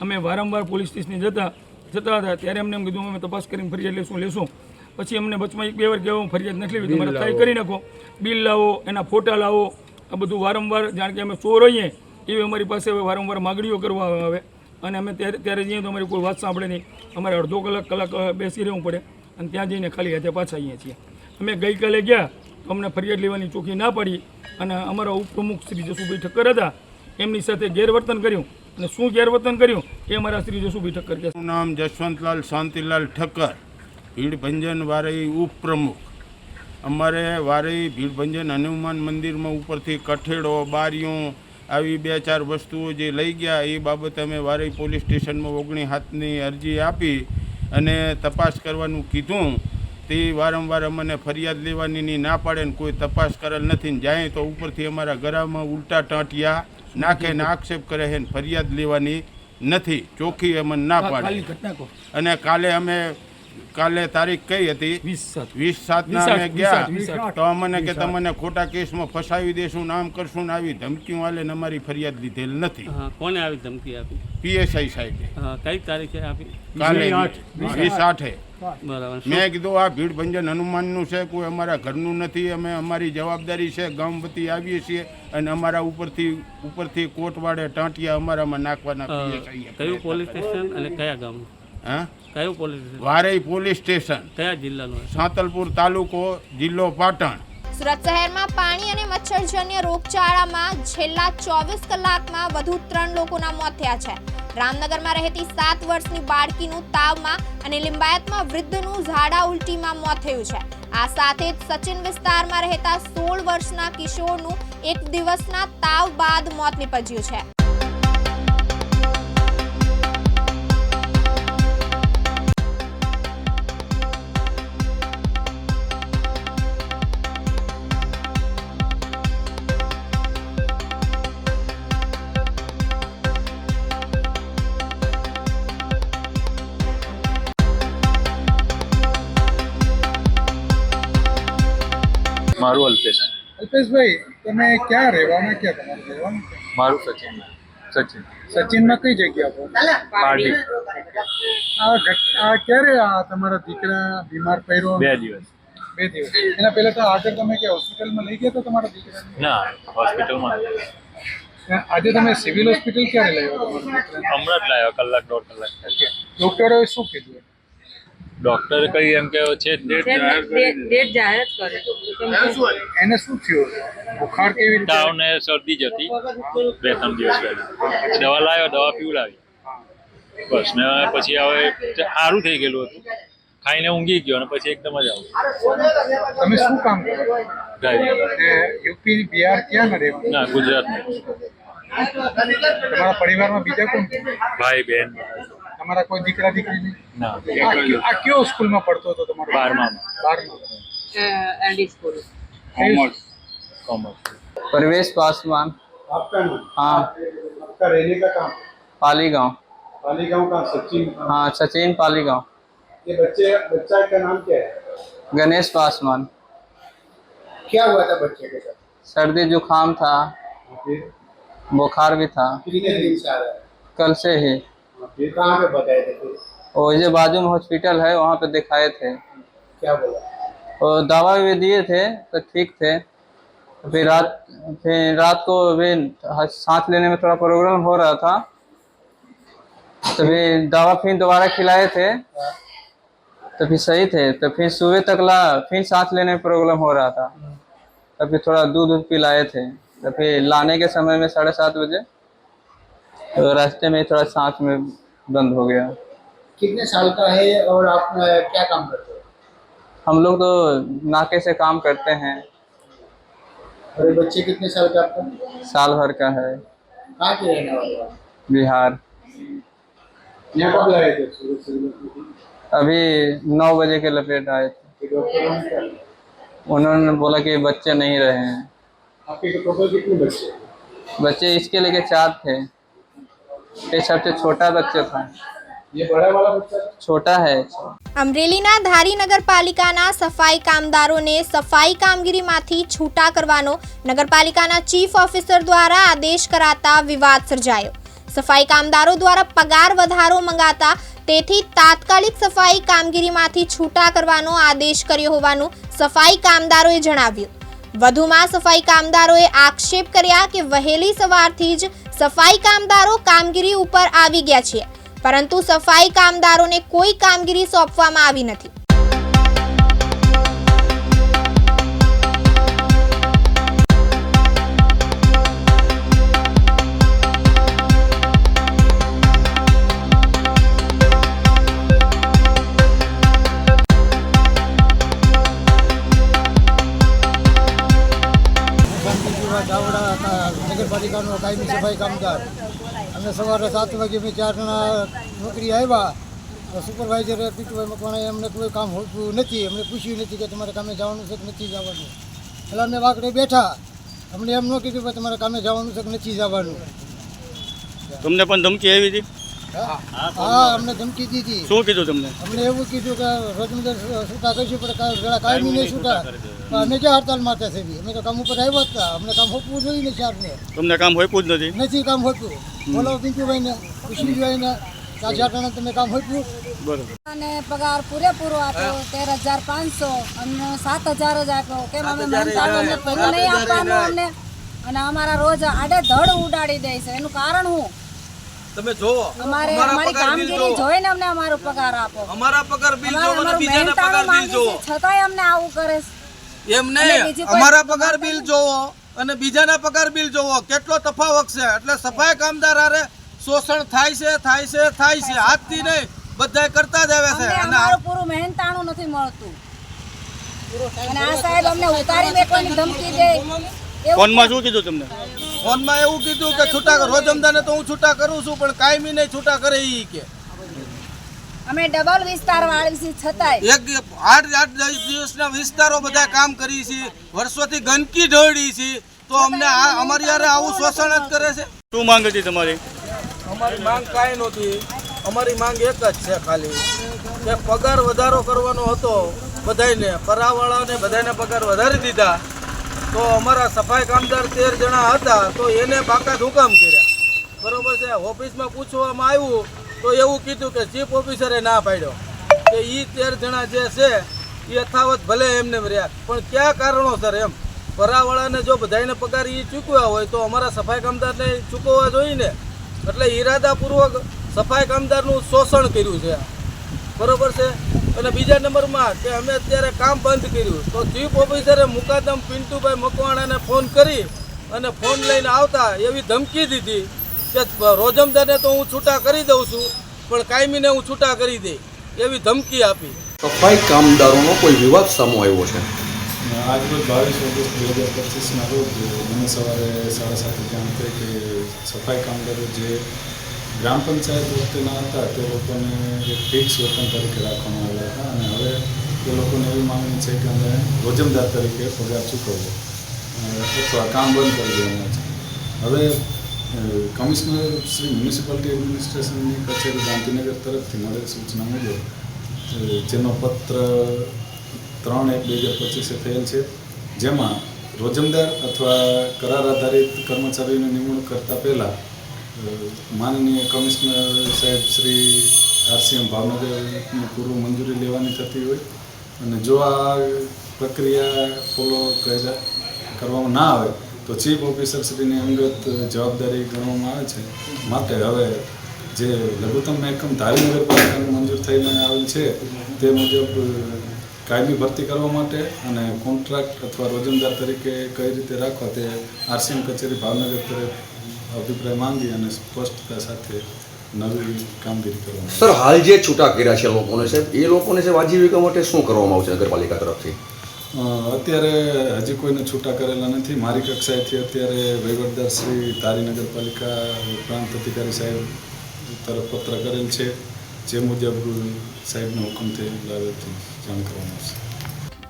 S14: અમે વારંવાર પોલીસ સ્ટેશને જતા હતા ત્યારે એમને એમ કીધું અમે તપાસ કરીને ફરિયાદ લેશું. પછી અમને વચમાં 1-2 વાર કહેવા ફરિયાદ નથી લેવી, તમારે થાય કરી નાખો, બિલ લાવો, એના ફોટા લાવો. આ બધું વારંવાર જાણ કે અમે ચોર હોઈએ એવી અમારી પાસે હવે વારંવાર માગણીઓ કરવા આવે અને અમે ત્યારે જઈએ તો અમારી કોઈ વાત સાંભળે નહીં. અમારે અડધો કલાક બેસી રહેવું પડે અને ત્યાં જઈને ખાલી હાથે પાછા આવીએ છીએ. અમે ગઈકાલે ગયા તો અમને ફરિયાદ લેવાની ચોખ્ખી ના પાડી અને અમારા ઉપપ્રમુખ શ્રી જસુભાઈ ઠક્કર હતા એમની સાથે ગેરવર્તન કર્યું. અને શું ગેરવર્તન કર્યું એ અમારા શ્રી જસુભાઈ ઠક્કર કહે.
S15: નામ જશવંતલાલ શાંતિલાલ ઠક્કર, ભીડ ભંજન વારઈ ઉપપ્રમુખ. અમારે વારઈ ભીડ ભંજન હનુમાન મંદિરમાં ઉપરથી કઠેડો, બારીઓ આવી 2-4 વસ્તુઓ જે લઈ ગયા એ બાબતે અમે વારઈ પોલીસ સ્ટેશનમાં 19/7ની અરજી આપી અને તપાસ કરવાનું કીધું. તે વારંવાર અમને ફરિયાદ લેવાની ના પાડે ને કોઈ તપાસ કરેલ નથી ને જાય તો ઉપરથી અમારા ગળામાં ઉલટા ટાંટિયા નાખે ને આક્ષેપ કરે છે ને ફરિયાદ લેવાની નથી, ચોખ્ખી અમને ના પાડે. અને કાલે તારીખ કઈ હતી? 20/7ના અમે ગયા તો અમને કે તમને ખોટા કેસમાં ફસાવી દેશું, નામ કરશું ને આવી ધમકીઓ આલે ને અમારી ફરિયાદ લીધેલ નથી.
S7: કોને આવી ધમકી આપી?
S15: પીએસઆઈ સાહેબે.
S7: કઈ તારીખે આપી?
S15: કાલે 20/8.
S7: બરાબર.
S15: મેં કીધું આ ભીડ ભંજન હનુમાનનું છે, કોઈ અમારા ઘરનું નથી. અમે અમારી જવાબદારી છે, ગામ વતી આવીએ છીએ અને અમારા ઉપરથી કોટવાડે ટાંટિયા અમારામાં નાખવાના.
S7: કયું પોલીસ સ્ટેશન અને કયા ગામનું?
S15: હા,
S7: કયું police station?
S15: Varahi police station.
S7: કયા જિલ્લાનું?
S15: સાંતલપુર તાલુકો, જિલ્લો પાટણ.
S2: સુરત શહેરમાં પાણી અને મચ્છરજન્ય રોગચાળામાં છેલ્લા 24 કલાકમાં વધુ 3 લોકોના મોત થયા છે. રામનગરમાં રહેતી 7 વર્ષની બાળકીનું તાવમાં અને લિંબાયતમાં વૃદ્ધનું ઝાડા ઉલટીમાં મોત થયું છે. આ સાથે જ સચિન વિસ્તારમાં રહેતા 16 વર્ષના કિશોરનું એક દિવસના તાવ બાદ મોત નીપજ્યું છે.
S16: મારું
S9: અલ્પેશભાઈ, તમે ક્યાં રહેવાના? ક્યાં તમારું રહેવાનું?
S16: મારું સચિન.
S9: સચિનમાં કઈ જગ્યા પર?
S16: પાર્ટી.
S9: આ ક્યારે તમારા દીકરા બીમાર પડ્યો?
S16: 2 દિવસ.
S9: 2 દિવસ. એના પહેલા તો આગળ તમે કે હોસ્પિટલમાં લઈ ગયા તો તમારા દીકરાને?
S16: ના, હોસ્પિટલમાં.
S9: આજે તમે સિવિલ હોસ્પિટલ ક્યારે લઈ આવ્યા?
S16: હમણાં જ લાવ્યો, 1-1.5 કલાક.
S9: ડોક્ટરોએ શું કીધું?
S16: ડોક્ટરે કહી એમ કે છે ડેટ જાહેર કરે.
S9: એને શું થયું? બુખાર કેવી રીતે?
S16: તાવ ને શરદી જ હતી 2-3 દિવસ પહેલા. દવા લાવ્યો, દવા પીવડાવી બસ ને પછી હવે સારું થઈ ગયેલું હતું. ખાઈને ઊંઘી ગયો અને પછી એકદમ જ આવું.
S9: તમે શું કામ કરો? યુપી, બિહાર ક્યાં રહે?
S16: ના, ગુજરાતમાં.
S9: તમારા પરિવારમાં બીજા કોણ?
S16: ભાઈ બહેન.
S9: તમારા કોઈ દીકરા દીકરી નહીં?
S16: ના.
S9: આ કયો સ્કૂલમાં પડતો હતો તમારો?
S16: 12માં.
S9: कॉमर्स.
S17: परवेश पासवान.
S9: आपका नाम?
S17: हाँ.
S9: आपका रहने का काम?
S17: पालीगांव.
S9: पालीगांव का सचिन?
S17: हाँ, सचिन पालीगांव.
S9: ये बच्चा का नाम क्या है?
S17: गणेश पासवान.
S9: क्या हुआ था बच्चे के साथ?
S17: सर्दी जुकाम था, बुखार भी था।
S9: कितने दिन से आ रहा है?
S17: कल से ही।
S9: फिर कहाँ पे बताए थे फिर?
S17: वो ये बाजू में हॉस्पिटल है, वहाँ पे दिखाए थे।
S9: क्या बोला?
S17: और दवा भी दिए थे तो ठीक थे। फिर रात को भी सांस लेने में थोड़ा प्रॉब्लम हो रहा था, तो फिर दवा फिर दोबारा खिलाए थे तो फिर सही थे। तो फिर सुबह तक फिर सांस लेने में प्रॉब्लम हो रहा था, तो फिर थोड़ा दूध पिलाए थे। तो फिर लाने के समय में 7:30 बजे तो रास्ते में थोड़ा सांस में बंद हो गया।
S9: कितने साल का है और आप क्या काम करते हो?
S17: हम लोग तो नाके से काम करते हैं।
S9: और ये बच्चे कितने साल का आपका?
S17: साल भर का है।
S9: कहाँ के रहने वाले हो?
S17: बिहार।
S9: यहाँ कब लाए थे? सुबह
S17: अभी 9 बजे के लपेट आए थे।
S9: डॉक्टरों ने क्या?
S17: उन्होंने बोला कि बच्चे नहीं रहे हैं।
S9: आपके टोटल कितने बच्चे?
S17: बच्चे इसके लेके 4 थे। ये सबसे छोटा बच्चा था।
S9: ये बड़ा वाला बच्चा
S17: छोटा है।
S2: અમરેલીના ધારી નગરપાલિકાના સફાઈ કામદારોને સફાઈ કામગીરીમાંથી છૂટા કરવાનો નગરપાલિકાના ચીફ ઓફિસર દ્વારા આદેશ કરાતા વિવાદ સર્જાયો। સફાઈ કામદારો દ્વારા પગાર વધારો મંગાતા તેથી તાત્કાલિક સફાઈ કામગીરીમાંથી છૂટા કરવાનો આદેશ કર્યો હોવાનું સફાઈ કામદારોએ જણાવ્યું। વધુમાં સફાઈ કામદારોએ આક્ષેપ કર્યા કે વહેલી સવારથી જ સફાઈ કામદારો કામગીરી ઉપર આવી ગયા છે, પરંતુ સફાઈ કામદારોને કોઈ કામગીરી સોંપવામાં આવી નથી।
S18: નગરપાલિકાનો કાયમી સફાઈ કામદાર અમે સવારે 7 વાગે અમે 4 જણા નોકરી આવ્યા તો સુપરવાઇઝરે પીટુભાઈ મકવાણાએ અમને કોઈ કામ હોતું નથી, અમને પૂછ્યું નથી કે તમારે કામે જવાનું છે કે નથી જવાનું। એટલે અમે વાકડે બેઠા, અમને એમ ન કીધું કે તમારે કામે જવાનું છે કે નથી જવાનું।
S19: તમને પણ ધમકી આવી હતી?
S18: હા, અમને ધમકી દીધી।
S19: શું કીધું તમને?
S18: અમને એવું કીધું કે રોજમદાર છૂટા કરશું પણ કાયમી નહીં છૂટા। અમે ક્યાં હડતાલ મારતા છે? અમે તો કામ ઉપર આવ્યા હતા, અમને કામ હોપવું જોઈએ ને ચારને।
S19: તમને કામ હોપ્યું જ નથી?
S18: નથી કામ હોતું। બોલો પિંકુભાઈને, ખુશીભાઈને, ચાચાટાને તમે કામ હોપ્યું?
S19: બરોબર।
S20: અને પગાર પૂરેપૂરો આપ્યો 13,500 અને 7,000 જ આપ્યો। કેમ અમે મહેનતાણું પહેલું નહીં આપવાનું અમને, અને અમારા રોજ આડે ધડ ઉડાડી દે છે। એનું કારણ શું?
S21: તમે જોવો,
S20: અમારી કામગીરી જોઈને અમને અમારો પગાર આપો।
S21: અમારા પગાર બિલ જોવો અને બીજાના પગાર બિલ જોવો,
S20: છતાંય અમને આવું કરે છે।
S21: એમ નહીં, અમારા પગાર બિલ જોવો અને બીજાના પગાર બિલ જોવો, કેટલો તફાવત છે। એટલે સફાઈ કામદાર હારે શોષણ થાય છે હાથથી નહીં, બધાય કરતા જ આવે છે
S20: અને અમારું પૂરું મહેનતાણું નથી મળતું। અને આ સાહેબ અમને ઉતારી મેકવાની ધમકી દે।
S19: ફોનમાં શું કીધું તમને?
S21: ફોનમાં એવું કીધું કે છૂટા રોજમદાને તો હું છૂટા કરું છું પણ કાયમી નહીં છૂટા કરે ઈ કે।
S20: અમે ડબલ વિસ્તાર વાળી છે, છતાંય
S21: 8 દિવસના વિસ્તારો બધા કામ કરી છે, વર્ષોથી ગંદકી ઢોળી છે, તો અમને અમારી યારે આવું શોષણ જ કરે છે।
S19: શું માંગ હતી તમારી?
S21: અમારી માંગ કાંઈ નહોતી, અમારી માંગ એક જ છે ખાલી કે પગાર વધારો કરવાનો હતો બધાને, પરાવાળાને બધાને પગાર વધારી દીધા, તો અમારા સફાઈ કામદાર 13 જણા હતા તો એને બાકાત હુકમ કર્યા, બરોબર છે। ઓફિસમાં પૂછવામાં આવ્યું તો એવું કીધું કે ચીફ ઓફિસરે ના પાડ્યો કે એ 13 જણા જે છે એ યથાવત ભલે એમને રહ્યા, પણ કયા કારણોસર એમ પરાવાળાને જો બધાને પગાર એ ચૂકવ્યા હોય તો અમારા સફાઈ કામદારને ચૂકવવા જોઈએ ને। એટલે ઈરાદાપૂર્વક સફાઈ કામદારનું શોષણ કર્યું છે, બરોબર છે। અને બીજા નંબરમાં કે અમે અત્યારે કામ બંધ કર્યું તો ચીફ ઓફિસરે મુકાદમ પિન્ટુભાઈ મકવાણાને ફોન કરી અને ફોન લઈને આવતા એવી ધમકી દીધી કે રોજમદારને તો હું છૂટા કરી દઉં છું પણ કાયમીને હું છૂટા કરી દઈ, એવી ધમકી આપી।
S22: સફાઈ કામદારોનો કોઈ વિવાદ સામે આવ્યો છે?
S23: આજ રોજ 22 ઓગસ્ટ 2025ના રોજ મને સવારે 7:30 જાણ થઈ કે સફાઈ કામદારો જે ગ્રામ પંચાયત વખતેના હતા તે લોકોને એક ફિક્સ વેતન તરીકે રાખવામાં આવ્યા હતા અને હવે એ લોકોને એવી માંગણી છે કે અમે રોજમદાર તરીકે પગાર ચૂકવવો અથવા કામ બંધ કરી દેવાના છે। હવે કમિશનર શ્રી મ્યુનિસિપાલિટી એડમિનિસ્ટ્રેશનની કચેરી ગાંધીનગર તરફથી મળેલ સૂચના મુજબ જેનો પત્ર 3/1/2025 થયેલ છે, જેમાં રોજમદાર અથવા કરાર આધારિત કર્મચારીઓની નિમણૂક કરતાં પહેલાં માનનીય કમિશનર સાહેબ શ્રી RCM ભાવનગરની પૂર્વ મંજૂરી લેવાની થતી હોય અને જો આ પ્રક્રિયા ફોલો કરવામાં ના આવે તો ચીફ ઓફિસર શ્રીની અંગત જવાબદારી ગણવામાં આવે છે. માટે હવે જે લઘુત્તમ મહેકમ ધારી નગરપાલિકાને મંજૂર થઈને આવેલ છે તે મુજબ કાયમી ભરતી કરવા માટે અને કોન્ટ્રાક્ટ અથવા રોજમદાર તરીકે કઈ રીતે રાખવા તે RCM કચેરી ભાવનગર તરફ અભિપ્રાય માંગી અને સ્પષ્ટતા સાથે નવી કામગીરી કરવામાં.
S22: સર, હાલ જે છૂટા કર્યા છે લોકોને છે એ લોકોને છે આજીવિકા માટે શું કરવામાં આવશે નગરપાલિકા તરફથી?
S23: અત્યારે હજી કોઈને છૂટા કરેલા નથી. મારી કક્ષાએથી અત્યારે વહીવટદાર શ્રી ધારી નગરપાલિકા પ્રાંત અધિકારી સાહેબ તરફ પત્ર કરેલ છે, જે મુજબ સાહેબનો હુકમથી લાવેથી જાણ કરવામાં આવશે.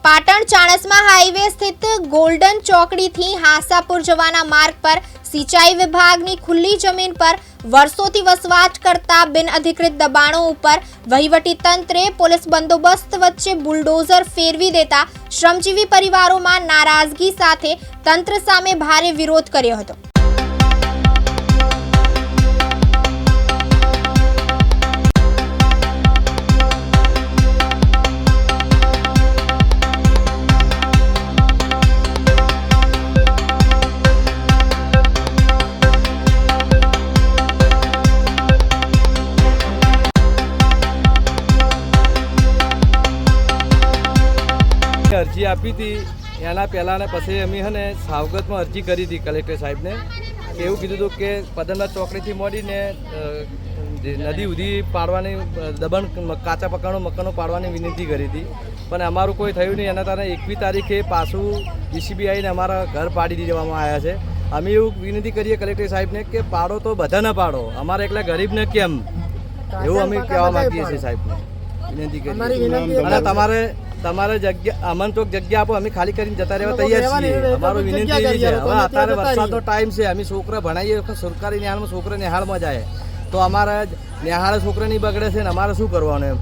S2: પાટણ ચાણસ્મા હાઈવે સ્થિત ગોલ્ડન ચોકડીથી હાંસાપુર જવાના માર્ગ પર સિંચાઈ વિભાગની ખુલ્લી જમીન પર વર્ષોથી વસવાટ કરતા બિનઅધિકૃત દબાણો ઉપર વહીવટી તંત્રે પોલીસ બંદોબસ્ત વચ્ચે બુલડોઝર ફેરવી દેતા શ્રમજીવી પરિવારોમાં નારાજગી સાથે તંત્ર સામે ભારે વિરોધ કર્યો હતો.
S3: અરજી આપી હતી એના પહેલાં ને પછી અમે છે ને સાવગતમાં અરજી કરી હતી કલેક્ટર સાહેબને. એવું કીધું હતું કે પદમનાથ ચોકડીથી મળીને નદી સુધી પાડવાની દબાણ કાચા મકાનો પાડવાની વિનંતી કરી હતી, પણ અમારું કોઈ થયું નહીં. એના કારણે 21 તારીખે પાછું ECB આવીને અમારા ઘર પાડી દેવામાં આવ્યા છે. અમે એવું વિનંતી કરીએ કલેક્ટર સાહેબને કે પાડો તો બધાને પાડો, અમારે એકલા ગરીબને કેમ, એવું અમે કહેવા માગીએ છીએ સાહેબને, વિનંતી કરીએ. અને તમારે જગ્યા અમનચોક જગ્યા આપો, અમે ખાલી કરીને જતા રહેવા તૈયાર છીએ. અમારો વિનંતી એવી છે, હવે અત્યારે વરસાદનો ટાઈમ છે, અમે છોકરા ભણાવીએ સરકારી નિહાળમાં, છોકરા નિહાળમાં જાય તો અમારે નિહાળ છોકરા નહીં બગડે છે ને અમારે શું કરવાનું એમ.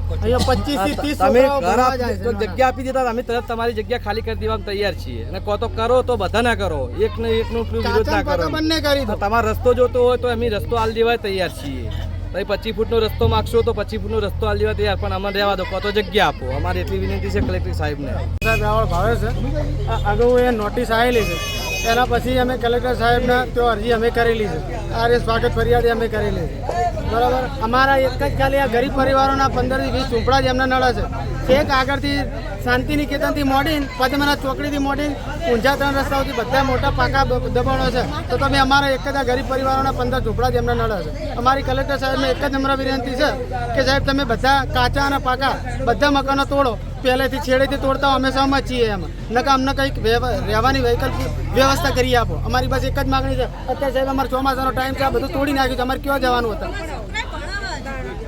S3: તમે ઘર જગ્યા આપી દેતા અમે તરત તમારી જગ્યા ખાલી કરી દેવા તૈયાર છીએ. અને કહો તો કરો તો બધા ના કરો, એકનું વિરોધ ના કરો. તમારો રસ્તો જોતો હોય તો અમે રસ્તો આલ દેવા તૈયાર છીએ. 25 ફૂટનો રસ્તો માગશો તો 25 ફૂટનો રસ્તો આલ દેવા તૈયાર, પણ અમને રહેવા દો, કહો તો જગ્યા આપો. અમારી એટલી વિનંતી છે કલેક્ટર સાહેબને.
S4: સાહેબ રાવળ ભાવે છે. અગાઉ એ નોટિસ આવેલી છે, એના પછી અમે કલેક્ટર સાહેબને ત્યાં અરજી અમે કરેલી છે. RS સ્વાગત ફરિયાદ અમે કરેલી છે, બરાબર. અમારા એક જ ખાલી આ ગરીબ પરિવારોના 15 થી 20 ઝૂંપડા જ એમના નળે છે. એક આગળથી શાંતિનિકેતનથી મોડીને પદ્મનાથ ચોકડીથી મોડીને ઊંઝા 3 રસ્તાઓથી બધા મોટા પાકા દબાણો છે. તો તમે અમારા એક જ આ ગરીબ પરિવારોના 15 ઝૂંપડા જ એમના નળે છે. અમારી કલેક્ટર સાહેબને એક જ નમ્ર વિનંતી છે કે સાહેબ તમે બધા કાચા અને પાકા બધા મકાનો તોડો, પહેલેથી છેડેથી તોડતા અમે સહમત છીએ એમાં, નકા અમને કંઈક રહેવાની વૈકલ્પિક વ્યવસ્થા કરી આપો. અમારી પાસે એક જ માગણી છે. અત્યારે સાહેબ અમારે ચોમાસાનો ટાઈમ છે, આ બધું તોડી નાખ્યું છે, અમારે ક્યાં જવાનું હતું?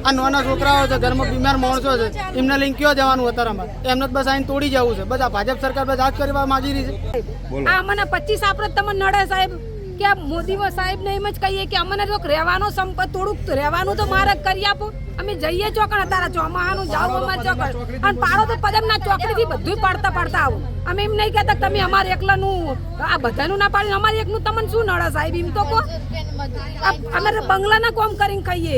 S4: આ નાના છોકરાઓ છે, ઘરમાં બીમાર માણસો છે, એમને લઈને ક્યાં જવાનું અત્યારે? અમારે એમને બસ આઈને તોડી જવું છે. બધા ભાજપ સરકાર બસ આ જ કરવા માંગી રહી છે.
S20: આ મને 25 આપણે તમને નડે સાહેબ કે મોદી સાહેબ ને એમ જ કહીએ કે અમને જો રહેવાનો થોડુંક રહેવાનું તો મારે કરી આપો. અમે જઈએ ચોકણ અત્યારે ચોમાહાનું જાવ અમારે ચોકડ અને પાડો તો પદમનાથ ચોકડીથી બધું પાડતા આવું. અમે એમ નહીં કહેતા તમે અમારે એકલાનું આ બધાનું ના પાડ્યું, અમારે એકનું તમને શું નડે સાહેબ? એમ તો કહો, અમે બંગલાના કામ કરીને ખાઈએ.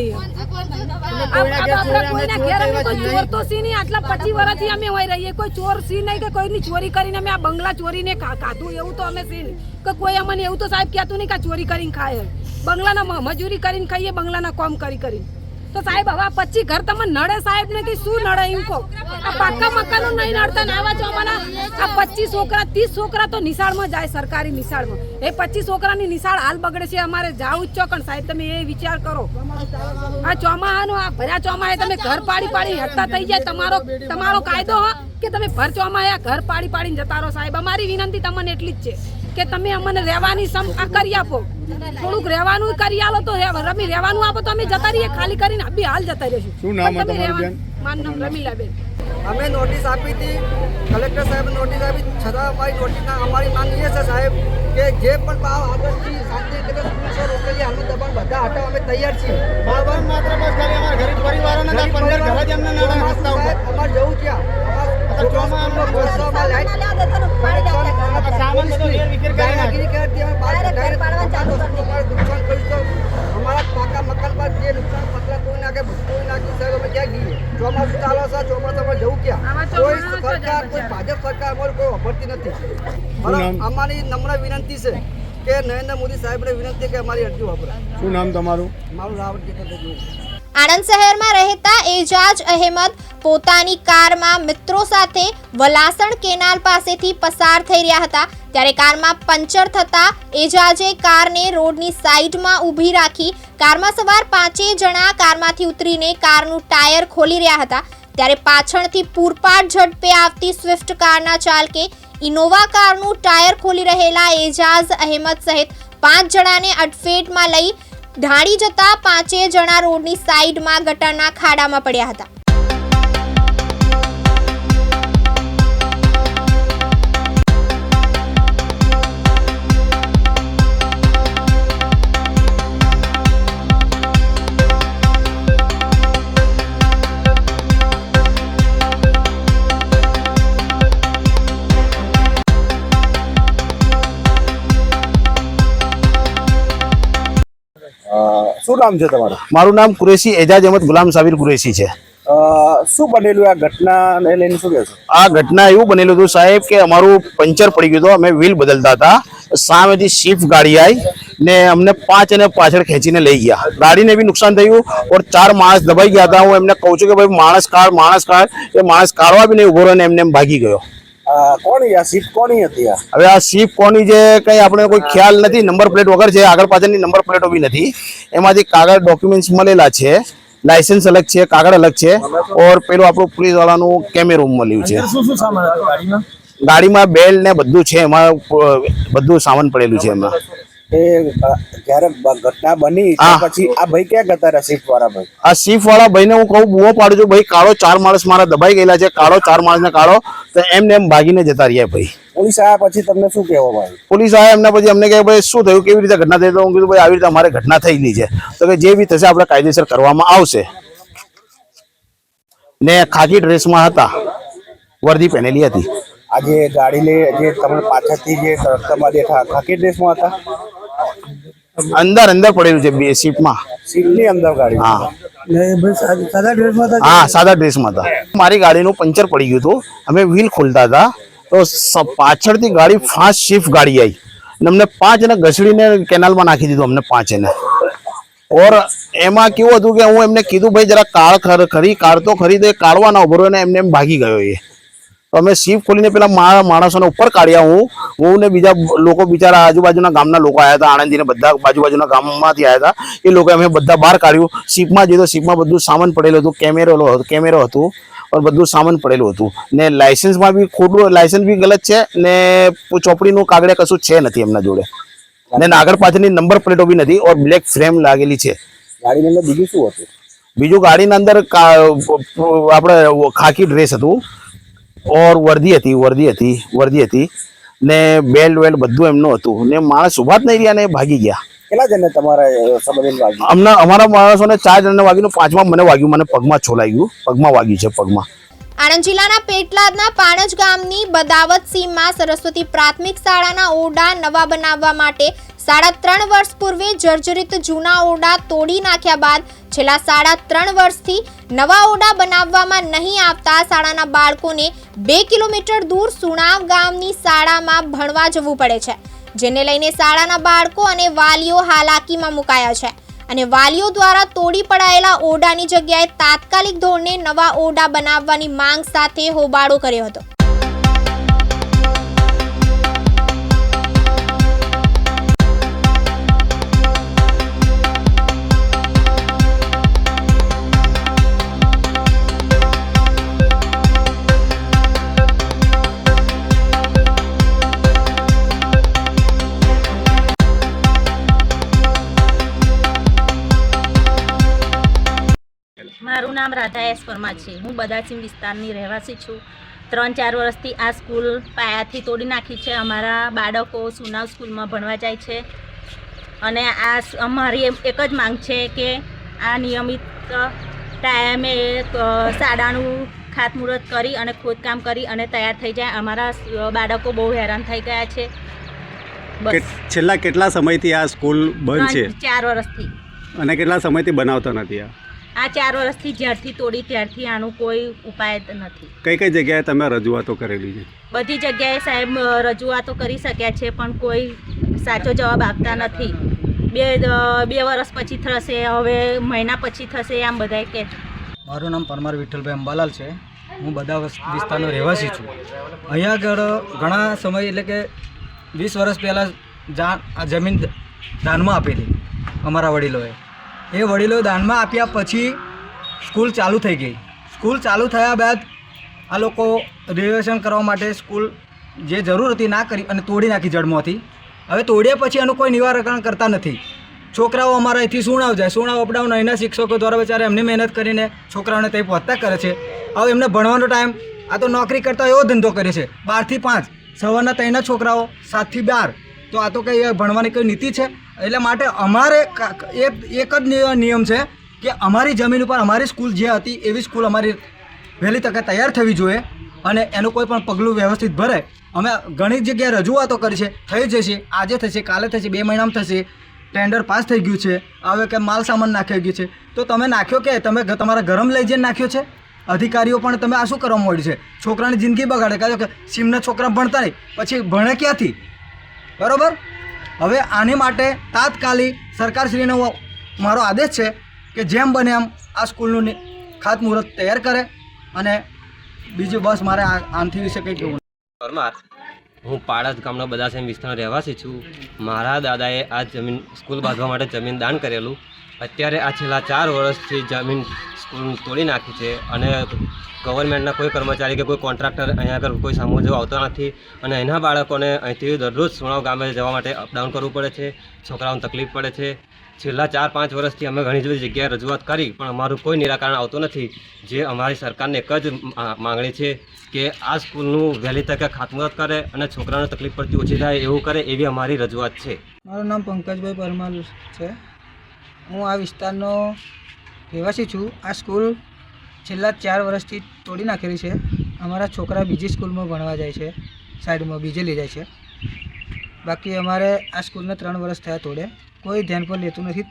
S20: કોઈના ઘેર અમે કોઈ ચોર તો સી નહીં, આટલા 25 વર્ષથી અમે હોય રહીએ, કોઈ ચોર સી નહીં કે કોઈની ચોરી કરીને અમે આ બંગલા ચોરીને ખાધું એવું તો અમે સી નહીં કે કોઈ અમને એવું તો સાહેબ કહેતું નહીં કે ચોરી કરીને ખાય. બંગલાના મજૂરી કરીને ખાઈએ, બંગલાના કામ કરી. તો સાહેબ હવે 25 ઘર તમને નડે સાહેબ ને કે શું નડે એમ કહો? આ પાકા મકાનો નહીં નડતા ને આવા ચોમાના આ 25 છોકરા 30 છોકરા તો નિશાળમાં જાય, સરકારી નિશાળમાં. એ 25 છોકરાની નિશાળ હાલ બગડે છે. અમારે જાવું જ ચોકણ સાહેબ, તમે એ વિચાર કરો. આ ચોમાહાનું આ ભર્યા ચોમાહે તમે ઘર પાડી હેઠતા થઈ જાય. તમારો કાયદો કે તમે ભર ચોમાહે આ ઘર પાડીને જતા રહો સાહેબ. અમારી વિનંતી તમને એટલી જ છે કે તમે અમને રહેવાની કરી આપો, થોડુંક રહેવાનું કરી આલો તો રમી રહેવાનું આપો તો અમે જતા રહીએ, ખાલી કરીને અભી હાલ જતા રહીશું.
S4: શું નામ તમારું?
S20: મારું નામ રમીલાબેન.
S4: અમે નોટિસ આપી હતી, કલેક્ટર સાહેબ નોટિસ આપી, છતાં અમારી નોટિસના અમારી માંગ એ છે સાહેબ કે જે પણ ભાવ આગળથી શાંતિનિકેતન સ્કૂલ છે રોકેલી હાલનું દબાણ બધા હટાવવા અમે તૈયાર છીએ. બરાબર, માત્ર બસ ખાલી અમારા ગરીબ પરિવારોને 15 ઘર જ એમને નડે રસ્તા ઉપર. અમારે જવું ક્યાં? ચોમાસામાં લાઈટ સામાન બધું વાપરતી નથી. અમારી નમ્ર વિનંતી છે કે નરેન્દ્ર મોદી સાહેબને વિનંતી કે અમારી અરજી વાપરે.
S9: શું નામ તમારું?
S4: મારું રાવણ કેતન.
S2: આણંદ શહેરમાં રહેતા એજાજ અહેમદ પોતાની કારમાં મિત્રો સાથે વલાસણ કેનાલ પાસેથી પસાર થઈ રહ્યા હતા ત્યારે કારમાં પંચર થતા એજાજે કારને રોડની સાઈડમાં ઊભી રાખી કારમાં સવાર 5 જણા કારમાંથી ઉતરીને કારનું ટાયર ખોલી રહ્યા હતા ત્યારે પાછળથી પૂરપાટ ઝડપે આવતી સ્વિફ્ટ કારના ચાલકે ઇનોવા કારનું ટાયર ખોલી રહેલા એજાજ અહેમદ સહિત 5 જણાને અડફેટમાં લઈ ઢાળી જતા 5 જણા રોડની સાઈડમાં ગટરના ખાડામાં પડ્યા હતા.
S9: શું નામ છે તમારું?
S5: મારું નામ કુરેશી એજાજ અહેમદ ગુલામ સાબિર કુરેશી છે.
S9: શું બનેલું આ ઘટનાને લઈને શું કહેશો?
S5: આ ઘટના એવું બનેલું હતું સાહેબ કે અમારું પંચર પડી ગયું હતું. અમે વ્હીલ બદલતા હતા, સામેથી સ્વિફ્ટ ગાડી આવી ને અમને 5 અને પાછળ ખેંચીને લઈ ગયા. ગાડીને બી નુકસાન થયું ઓર 4 માણસ દબાઈ ગયા હતા. હું એમને કહું છું કે ભાઈ માણસ કાઢ, એ માણસ કાઢવા બી નહીં ઉભો રહ્યો ને એમને ભાગી ગયો.
S9: કોની આ સીટ કોની હતી?
S5: હવે આ સીપ કોની છે કઈ આપણે કોઈ ખ્યાલ નથી. નંબર પ્લેટ વગર છે, આગળ પાછળની નંબર પ્લેટો બી નથી. એમાંથી કાગળ ડોક્યુમેન્ટ્સ મળેલા છે, લાયસન્સ અલગ છે, કાગળ અલગ છે ઓર પેલું આપણું પોલીસ વાળાનું કેમેરો મળ્યું છે.
S9: શું સામાન હતો ગાડીમાં?
S5: ગાડીમાં બેલ્ટ ને બધું છે, એમાં બધું સામાન પડેલું છે એમાં.
S9: જ્યારે ઘટના બની પછી આ ભાઈ ક્યાં જતા રહ્યા? સીટ વાળા ભાઈ?
S5: આ સીફ વાળા ભાઈને હું કહું, બુઓ પાડું છું, ભાઈ કાઢો, 4 માણસ મારા દબાઈ ગયેલા છે, કાઢો 4 માણસને કાઢો. તો એમને એમ ભાગીને જતા રહ્યા ભાઈ.
S9: પોલીસ આવ્યા પછી તમને શું કહેવા ભાઈ?
S5: પોલીસ આવ્યા એમના પછી અમને કહે ભાઈ શું થયું, કેવી રીતે ઘટના થઈ? તો હું કીધું ભાઈ આવી રીતે અમારે ઘટના થયેલી છે. તો કે જે બી થશે આપણે કાયદેસર કરવામાં આવશે. ને ખાકી ડ્રેસમાં હતા, વર્દી પહેરેલી હતી.
S9: આજે ગાડી લે જે તમને પાછળથી જે રસ્તામાં દેખા ખાકી ડ્રેસમાં હતા?
S5: અંદર પડેલું છે, બે સીટમાં.
S9: સીટની અંદર ગાડી?
S5: હા,
S9: સાદા ડ્રેસમાં હતા?
S5: હા, સાદા ડ્રેસમાં હતા. મારી ગાડીનું પંચર પડી ગયું હતું, અમે વ્હીલ ખોલતા હતા તો પાછળથી ગાડી ફાસ્ટ સ્વિફ્ટ ગાડી આવી અને અમને 5 ને ઘસડીને કેનાલમાં નાખી દીધું અમને 5 ને. ઓર એમાં કેવું હતું કે હું એમને કીધું ભાઈ જરા કાર તો ખરી, તો એ કાઢવા ના ઉભો રહ્યો ને એમને એમ ભાગી ગયો. એ તો અમે સીપ ખોલીને પેલા માણસોને ઉપર કાઢ્યા. હું ને બીજા લોકો બિચારા આજુબાજુના ગામના લોકો આવ્યા હતા, આણંદીને બધા બાજુબાજુના ગામમાંથી આવ્યા હતા. એ લોકો અમે બધા બહાર કાઢ્યું. સીપમાં જઈએ તો સીપમાં બધું સામાન પડેલું હતું, કેમેરો હતું और બધું સામાન પડેલું હતું ને લાયસન્સમાં બી ખોટું, લાયસન્સ બી ગલત છે ને ચોપડીનું કાગળે કશું છે નથી એમના જોડે ને આગળ પાછળની નંબર પ્લેટો બી નથી ઓર બ્લેક ફ્રેમ લાગેલી છે.
S9: ગાડીની અંદર બીજું શું હતું?
S5: બીજું ગાડીના અંદર આપણે ખાકી ડ્રેસ હતું ઓર વર્દી હતી ને બેલ્ટ બધું એમનું હતું ને માણસ ઉભા જ નહીં રહ્યા ને ભાગી ગયા.
S9: કેટલા જણને તમારા સમજને વાગ્યું?
S5: અમારા માણસોને 4 જણને વાગ્યું, 5માં મને વાગ્યું, મને પગમાં છોલાઈ ગયું, પગમાં વાગ્યું છે પગમાં.
S2: આણંદ જિલ્લાના પેટલાદના પાણજ ગામની બદાવત સીમમાં સરસ્વતી પ્રાથમિક શાળાના ઓરડા નવા બનાવવા માટે 3.5 વર્ષ પૂર્વે જર્જરિત જૂના ઓરડા તોડી નાખ્યા બાદ છેલ્લા 3.5 વર્ષથી નવા ઓરડા બનાવવામાં નહીં આવતા શાળાના બાળકોને 2 કિલોમીટર દૂર સુણાવ ગામની શાળામાં ભણવા જવું પડે છે, જેને લઈને શાળાના બાળકો અને વાલીઓ હાલાકીમાં મુકાયા છે અને વાલીઓ દ્વારા તોડી પડાયેલા ઓરડાની જગ્યાએ તાત્કાલિક ધોરણે નવા ઓરડા બનાવવાની માંગ સાથે હોબાળો કર્યો હતો.
S6: મારું નામ રાધા એસ પરમાર છે. હું બદાસીમ વિસ્તારની રહેવાસી છું. 3-4 વર્ષથી આ સ્કૂલ પાયાથી તોડી નાખી છે. અમારા બાળકો સુનાવ સ્કૂલમાં ભણવા જાય છે અને આ અમારી એક જ માંગ છે કે આ નિયમિત ટાઈમે શાળાનું ખાતમુહૂર્ત કરી અને ખોદકામ કરી અને તૈયાર થઈ જાય. અમારા બાળકો બહુ હેરાન થઈ ગયા છે.
S8: છેલ્લા કેટલા સમયથી આ સ્કૂલ બંધ છે?
S6: 4 વર્ષથી.
S8: અને કેટલા સમયથી બનાવતા નથી?
S6: આ 4 વર્ષથી જ્યારથી તોડી ત્યારથી આનું કોઈ ઉપાય નથી.
S19: કઈ કઈ જગ્યાએ તમે રજૂઆતો કરેલી છે?
S6: બધી જગ્યાએ સાહેબ રજૂઆતો કરી શક્યા છે પણ કોઈ સાચો જવાબ આપતા નથી. બે વર્ષ પછી થશે, હવે મહિના પછી થશે, આમ બધાએ કહે છે.
S4: મારું નામ પરમાર વિઠ્ઠલભાઈ અંબાલાલ છે. હું બધા વિસ્તારનો રહેવાસી છું. અહીંયા આગળ ઘણા સમય એટલે કે 20 વર્ષ પહેલાં આ જમીન દાનમાં આપેલી અમારા વડીલોએ. એ વડીલોએ દાનમાં આપ્યા પછી સ્કૂલ ચાલુ થઈ ગઈ. સ્કૂલ ચાલુ થયા બાદ આ લોકો રિનોવેશન કરવા માટે સ્કૂલ જે જરૂર હતી ના કરી અને તોડી નાખી જડમાંથી. હવે તોડ્યા પછી એનું કોઈ નિવારણ કરતા નથી. છોકરાઓ અમારા અહીંથી સુણાવ જાય, સુણાવ અપડાઉન અહીંના શિક્ષકો દ્વારા બેચારા એમની મહેનત કરીને છોકરાઓને ત્યાં પહોંચતા કરે છે. હવે એમને ભણવાનો ટાઈમ, આ તો નોકરી કરતા એવો ધંધો કરે છે. 12 થી 5 સવારના 3 છોકરાઓ, 7 થી 12. તો આ તો કંઈ ભણવાની કોઈ નીતિ છે? એટલે માટે અમારે એક જ નિયમ છે કે અમારી જમીન ઉપર અમારી સ્કૂલ જે હતી એવી સ્કૂલ અમારી વહેલી તકે તૈયાર થવી જોઈએ અને એનું કોઈ પણ પગલું વ્યવસ્થિત ભરે. અમે ઘણી જગ્યાએ રજૂઆતો કરી છે, થઈ જશે, આજે થશે, કાલે થશે, 2 મહિનામાં થશે. ટેન્ડર પાસ થઈ ગયું છે, હવે કે માલ સામાન નાખ્યો ગયું છે. તો તમે નાખ્યો કે તમે તમારા ગરમ લઈ જઈને નાખ્યો છે? અધિકારીઓ પણ તમે આ શું કરવા માંડ્યું છે? છોકરાની જિંદગી બગાડે. કહ્યું કે સીમના છોકરા ભણતા નહીં, પછી ભણે ક્યાંથી? બરાબર. હવે આની માટે તાત્કાલિક સરકારશ્રીનો મારો આદેશ છે કે જેમ બને એમ આ સ્કૂલનું ખાતમુહૂર્ત તૈયાર કરે. અને બીજું બસ મારે આનાથી વિશે કંઈ કહેવું.
S8: પરમાર, હું પાળજ ગામનો બદાસેમ વિસ્તારનો રહેવાસી છું. મારા દાદાએ આ જમીન સ્કૂલ બાંધવા માટે જમીન દાન કરેલું. અત્યારે આ છેલ્લા 4 વર્ષથી જમીન સ્કૂલ તોડી નાખી છે અને ગવર્મેન્ટના કોઈ કર્મચારી કે કોઈ કોન્ટ્રાક્ટર અહીંયા આગળ કોઈ સામો જવા આવતો નથી અને એના બાળકોને અહીંથી દરરોજ સુણાવ ગામે જવા માટે અપડાઉન કરવું પડે છે. છોકરાઓને તકલીફ પડે છે. છેલ્લા 4-5 વર્ષથી અમે ઘણી બધી જગ્યાએ રજૂઆત કરી પણ અમારું કોઈ નિરાકરણ આવતું નથી. જે અમારી સરકારને એક જ માંગણી છે કે આ સ્કૂલનું વહેલી તકે ખાતમુહૂર્ત કરે અને છોકરાઓને તકલીફ પડતી ઓછી થાય એવું કરે, એવી અમારી રજૂઆત છે.
S4: મારું નામ પંકજભાઈ પરમાર છે. હું આ વિસ્તારનો રહેવાસી છું. આ સ્કૂલ છેલ્લા 4 વર્ષથી તોડી નાખેલી છે. અમારા છોકરા બીજી સ્કૂલમાં ભણવા જાય છે, સાઈડમાં બીજે લઈ જાય છે. બાકી અમારે આ સ્કૂલને 3 વર્ષ થયા તોડે. કોઈ ધ્યાન પર લેતું નથી.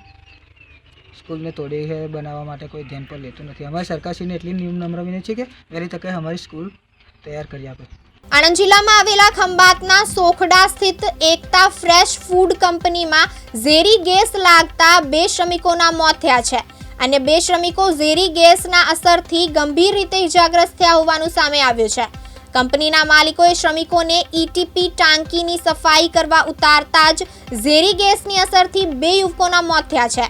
S4: સ્કૂલને તોડી છે બનાવવા માટે કોઈ ધ્યાન પર લેતું નથી. અમારી સરકારશ્રીને એટલી નમ્ર વિનંતી છે કે વહેલી તકે અમારી સ્કૂલ તૈયાર કરી આપે.
S2: આણંદ જિલ્લામાં આવેલા ખંભાતના સોખડા સ્થિત એકતા ફ્રેશ ફૂડ કંપનીમાં ઝેરી ગેસ લાગતા 2 શ્રમિકોના મોત થયા છે. અને 2 શ્રમિકો ઝેરી ગેસના અસરથી ગંભીર રીતે ઇજાગ્રસ્ત થયા હોવાનું સામે આવ્યું છે. કંપનીના માલિકોએ શ્રમિકોને ઈટીપી ટાંકીની સફાઈ કરવા ઉતારતા જ ઝેરી ગેસની અસરથી 2 યુવકોના મોત થયા છે.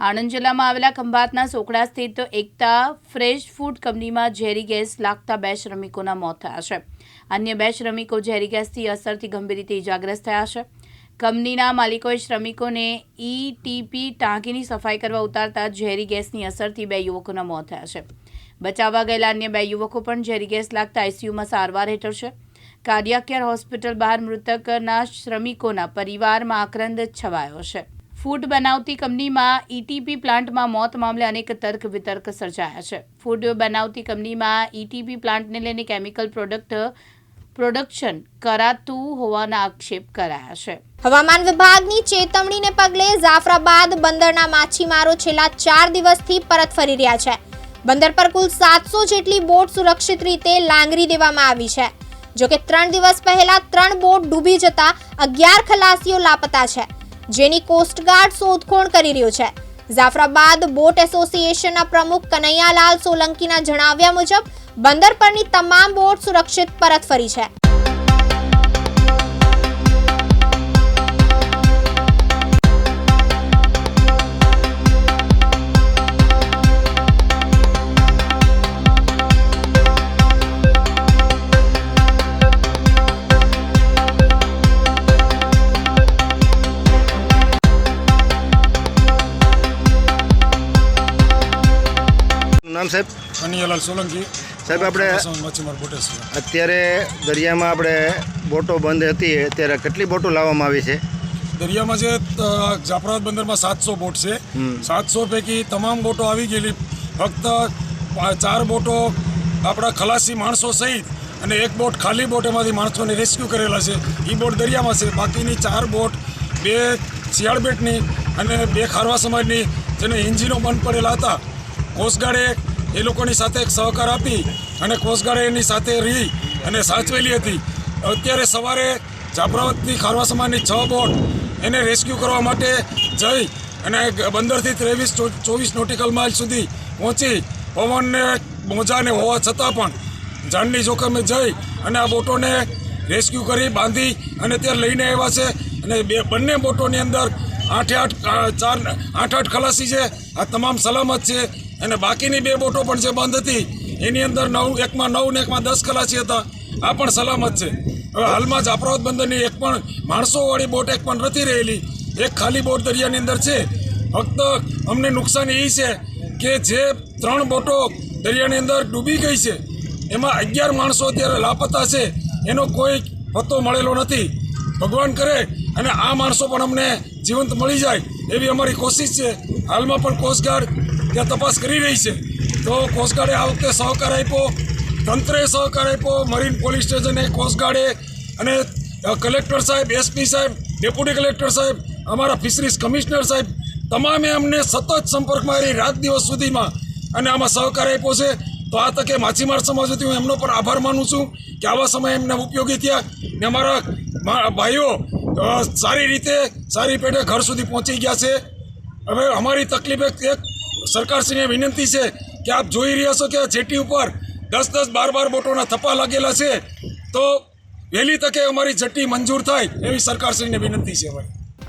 S11: આણંદ જિલ્લામાં આવેલા ખંભાતના સોખડા સ્થિત એકતા ફ્રેશ ફૂડ કંપનીમાં ઝેરી ગેસ લાગતા 2 શ્રમિકોના મોત થયા છે. અન્ય 2 શ્રમિકો ઝેરી ગેસની અસરથી ગંભીર રીતે ઇજાગ્રસ્ત થયા છે. કંપનીના માલિકોએ શ્રમિકોને ઈટીપી ટાંકીની સફાઈ કરવા ઉતારતા ઝેરી ગેસની અસરથી 2 યુવકોના મોત થયા છે. બચાવવા ગયેલા અન્ય 2 યુવકો પણ ઝેરી ગેસ લાગતા આઈસીયુમાં સારવાર હેઠળ છે. કાર્ડિયાક કેર હોસ્પિટલ બહાર મૃતકના શ્રમિકોના પરિવારમાં આક્રંદ છવાયો છે. ફૂડ બનાવતી કંપનીમાં ઈટીપી પ્લાન્ટમાં મોત મામલે અનેક તર્ક વિતર્ક સર્જાયા છે. ફૂડ બનાવતી કંપનીમાં ઈટીપી પ્લાન્ટને લઈને કેમિકલ પ્રોડક્શન કરાતું હોવાના આક્ષેપ કરાયા છે.
S2: હવામાન વિભાગની ચેતવણીને પગલે જાફરાબાદ બંદરના માછીમારો છેલ્લા 4 દિવસથી પરત ફરી રહ્યા છે. બંદર પર કુલ 700 જેટલી બોટ સુરક્ષિત રીતે લાંગરી દેવામાં આવી છે. જોકે 3 દિવસ પહેલા 3 બોટ ડૂબી જતા 11 ખલાસીઓ લાપતા છે, જેની કોસ્ટગાર્ડ શોધખોળ કરી રહ્યું છે. જાફરાબાદ બોટ એસોસિએશનના પ્રમુખ કનૈયાલાલ સોલંકીના જણાવ્યા મુજબ બંદર પરની તમામ બોટ સુરક્ષિત પરત ફરી છે.
S12: નામ સાહેબ?
S14: કનૈયાલાલ સોલંકી.
S1: સાહેબ આપણે
S14: માછીમાર બોટેશ્વર.
S1: અત્યારે દરિયામાં આપણે બોટો બંધ હતી ત્યારે કેટલી બોટો લાવવામાં આવી છે?
S14: દરિયામાં જે જાફરાબાદ બંદરમાં 700 બોટ છે. 700 પૈકી તમામ બોટો આવી ગયેલી. ફક્ત 4 બોટો આપણા ખલાસી માણસો સહિત અને 1 બોટ ખાલી બોટ એમાંથી માણસોને રેસ્ક્યુ કરેલા છે. એ બોટ દરિયામાં છે. બાકીની 4 બોટ 2 શિયાળ બેટની અને 2 ખારવા સમાજની જેને એન્જિનો બંધ પડેલા હતા. કોસ્ટગાર્ડે એ લોકોની સાથે એક સહકાર આપી અને કોસ્ટગાર્ડે એની સાથે રહી અને સાચવેલી હતી. અત્યારે સવારે જાફરાબાદથી ખારવા સમાજની 6 બોટ એને રેસ્ક્યુ કરવા માટે જઈ અને બંદરથી 23-24 નોટિકલ માઇલ સુધી પહોંચી પવનને મોજાને હોવા છતાં પણ જાનની જોખમે જઈ અને આ બોટોને રેસ્ક્યુ કરી બાંધી અને ત્યાં લઈને આવ્યા છે. અને બંને બોટોની અંદર 8 ખલાસી છે. આ તમામ સલામત છે. અને બાકીની 2 બોટો પણ જે બંધ હતી એની અંદર 9 એકમાં 9 ને એકમાં 10 ખલાસી હતા. આ પણ સલામત છે. હવે હાલમાં જાફરાબાદ બંદરની એક પણ માણસોવાળી બોટ એક પણ નથી રહેલી. એક ખાલી બોટ દરિયાની અંદર છે. ફક્ત અમને નુકસાન એ છે કે જે 3 બોટો દરિયાની અંદર ડૂબી ગઈ છે એમાં 11 માણસો અત્યારે લાપતા છે. એનો કોઈ પત્તો મળેલો નથી. ભગવાન કરે અને આ માણસો પણ અમને જીવંત મળી જાય એવી અમારી કોશિશ છે. હાલમાં પણ કોસ્ટગાર્ડ ત્યાં તપાસ કરી રહી છે. તો કોસ્ટગાર્ડે આ વખતે સહકાર આપ્યો, તંત્રે સહકાર આપ્યો, મરીન પોલીસ સ્ટેશને, કોસ્ટગાર્ડે અને કલેક્ટર સાહેબ, એસપી સાહેબ, ડેપ્યુટી કલેક્ટર સાહેબ, અમારા ફિશરીઝ કમિશનર સાહેબ તમામે અમને સતત સંપર્કમાં રહી રાત દિવસ સુધીમાં અને આમાં સહકાર આપ્યો છે. તો આ તકે માછીમાર સમાજ વતી હું એમનો પણ આભાર માનું છું કે આવા સમયે એમને ઉપયોગી થયા ને અમારા ભાઈઓ સારી રીતે સારી પેઢે ઘર સુધી પહોંચી ગયા છે. હવે અમારી તકલીફ એક સરકારશ્રીને વિનંતી છે કે આપ જોઈ રહ્યા છો કે જેટી ઉપર 10-10, 12-12 બોટોના થપ્પા લાગેલા છે. તો વહેલી તકે અમારી જેટી મંજૂર થાય એવી સરકારશ્રીને વિનંતી છે.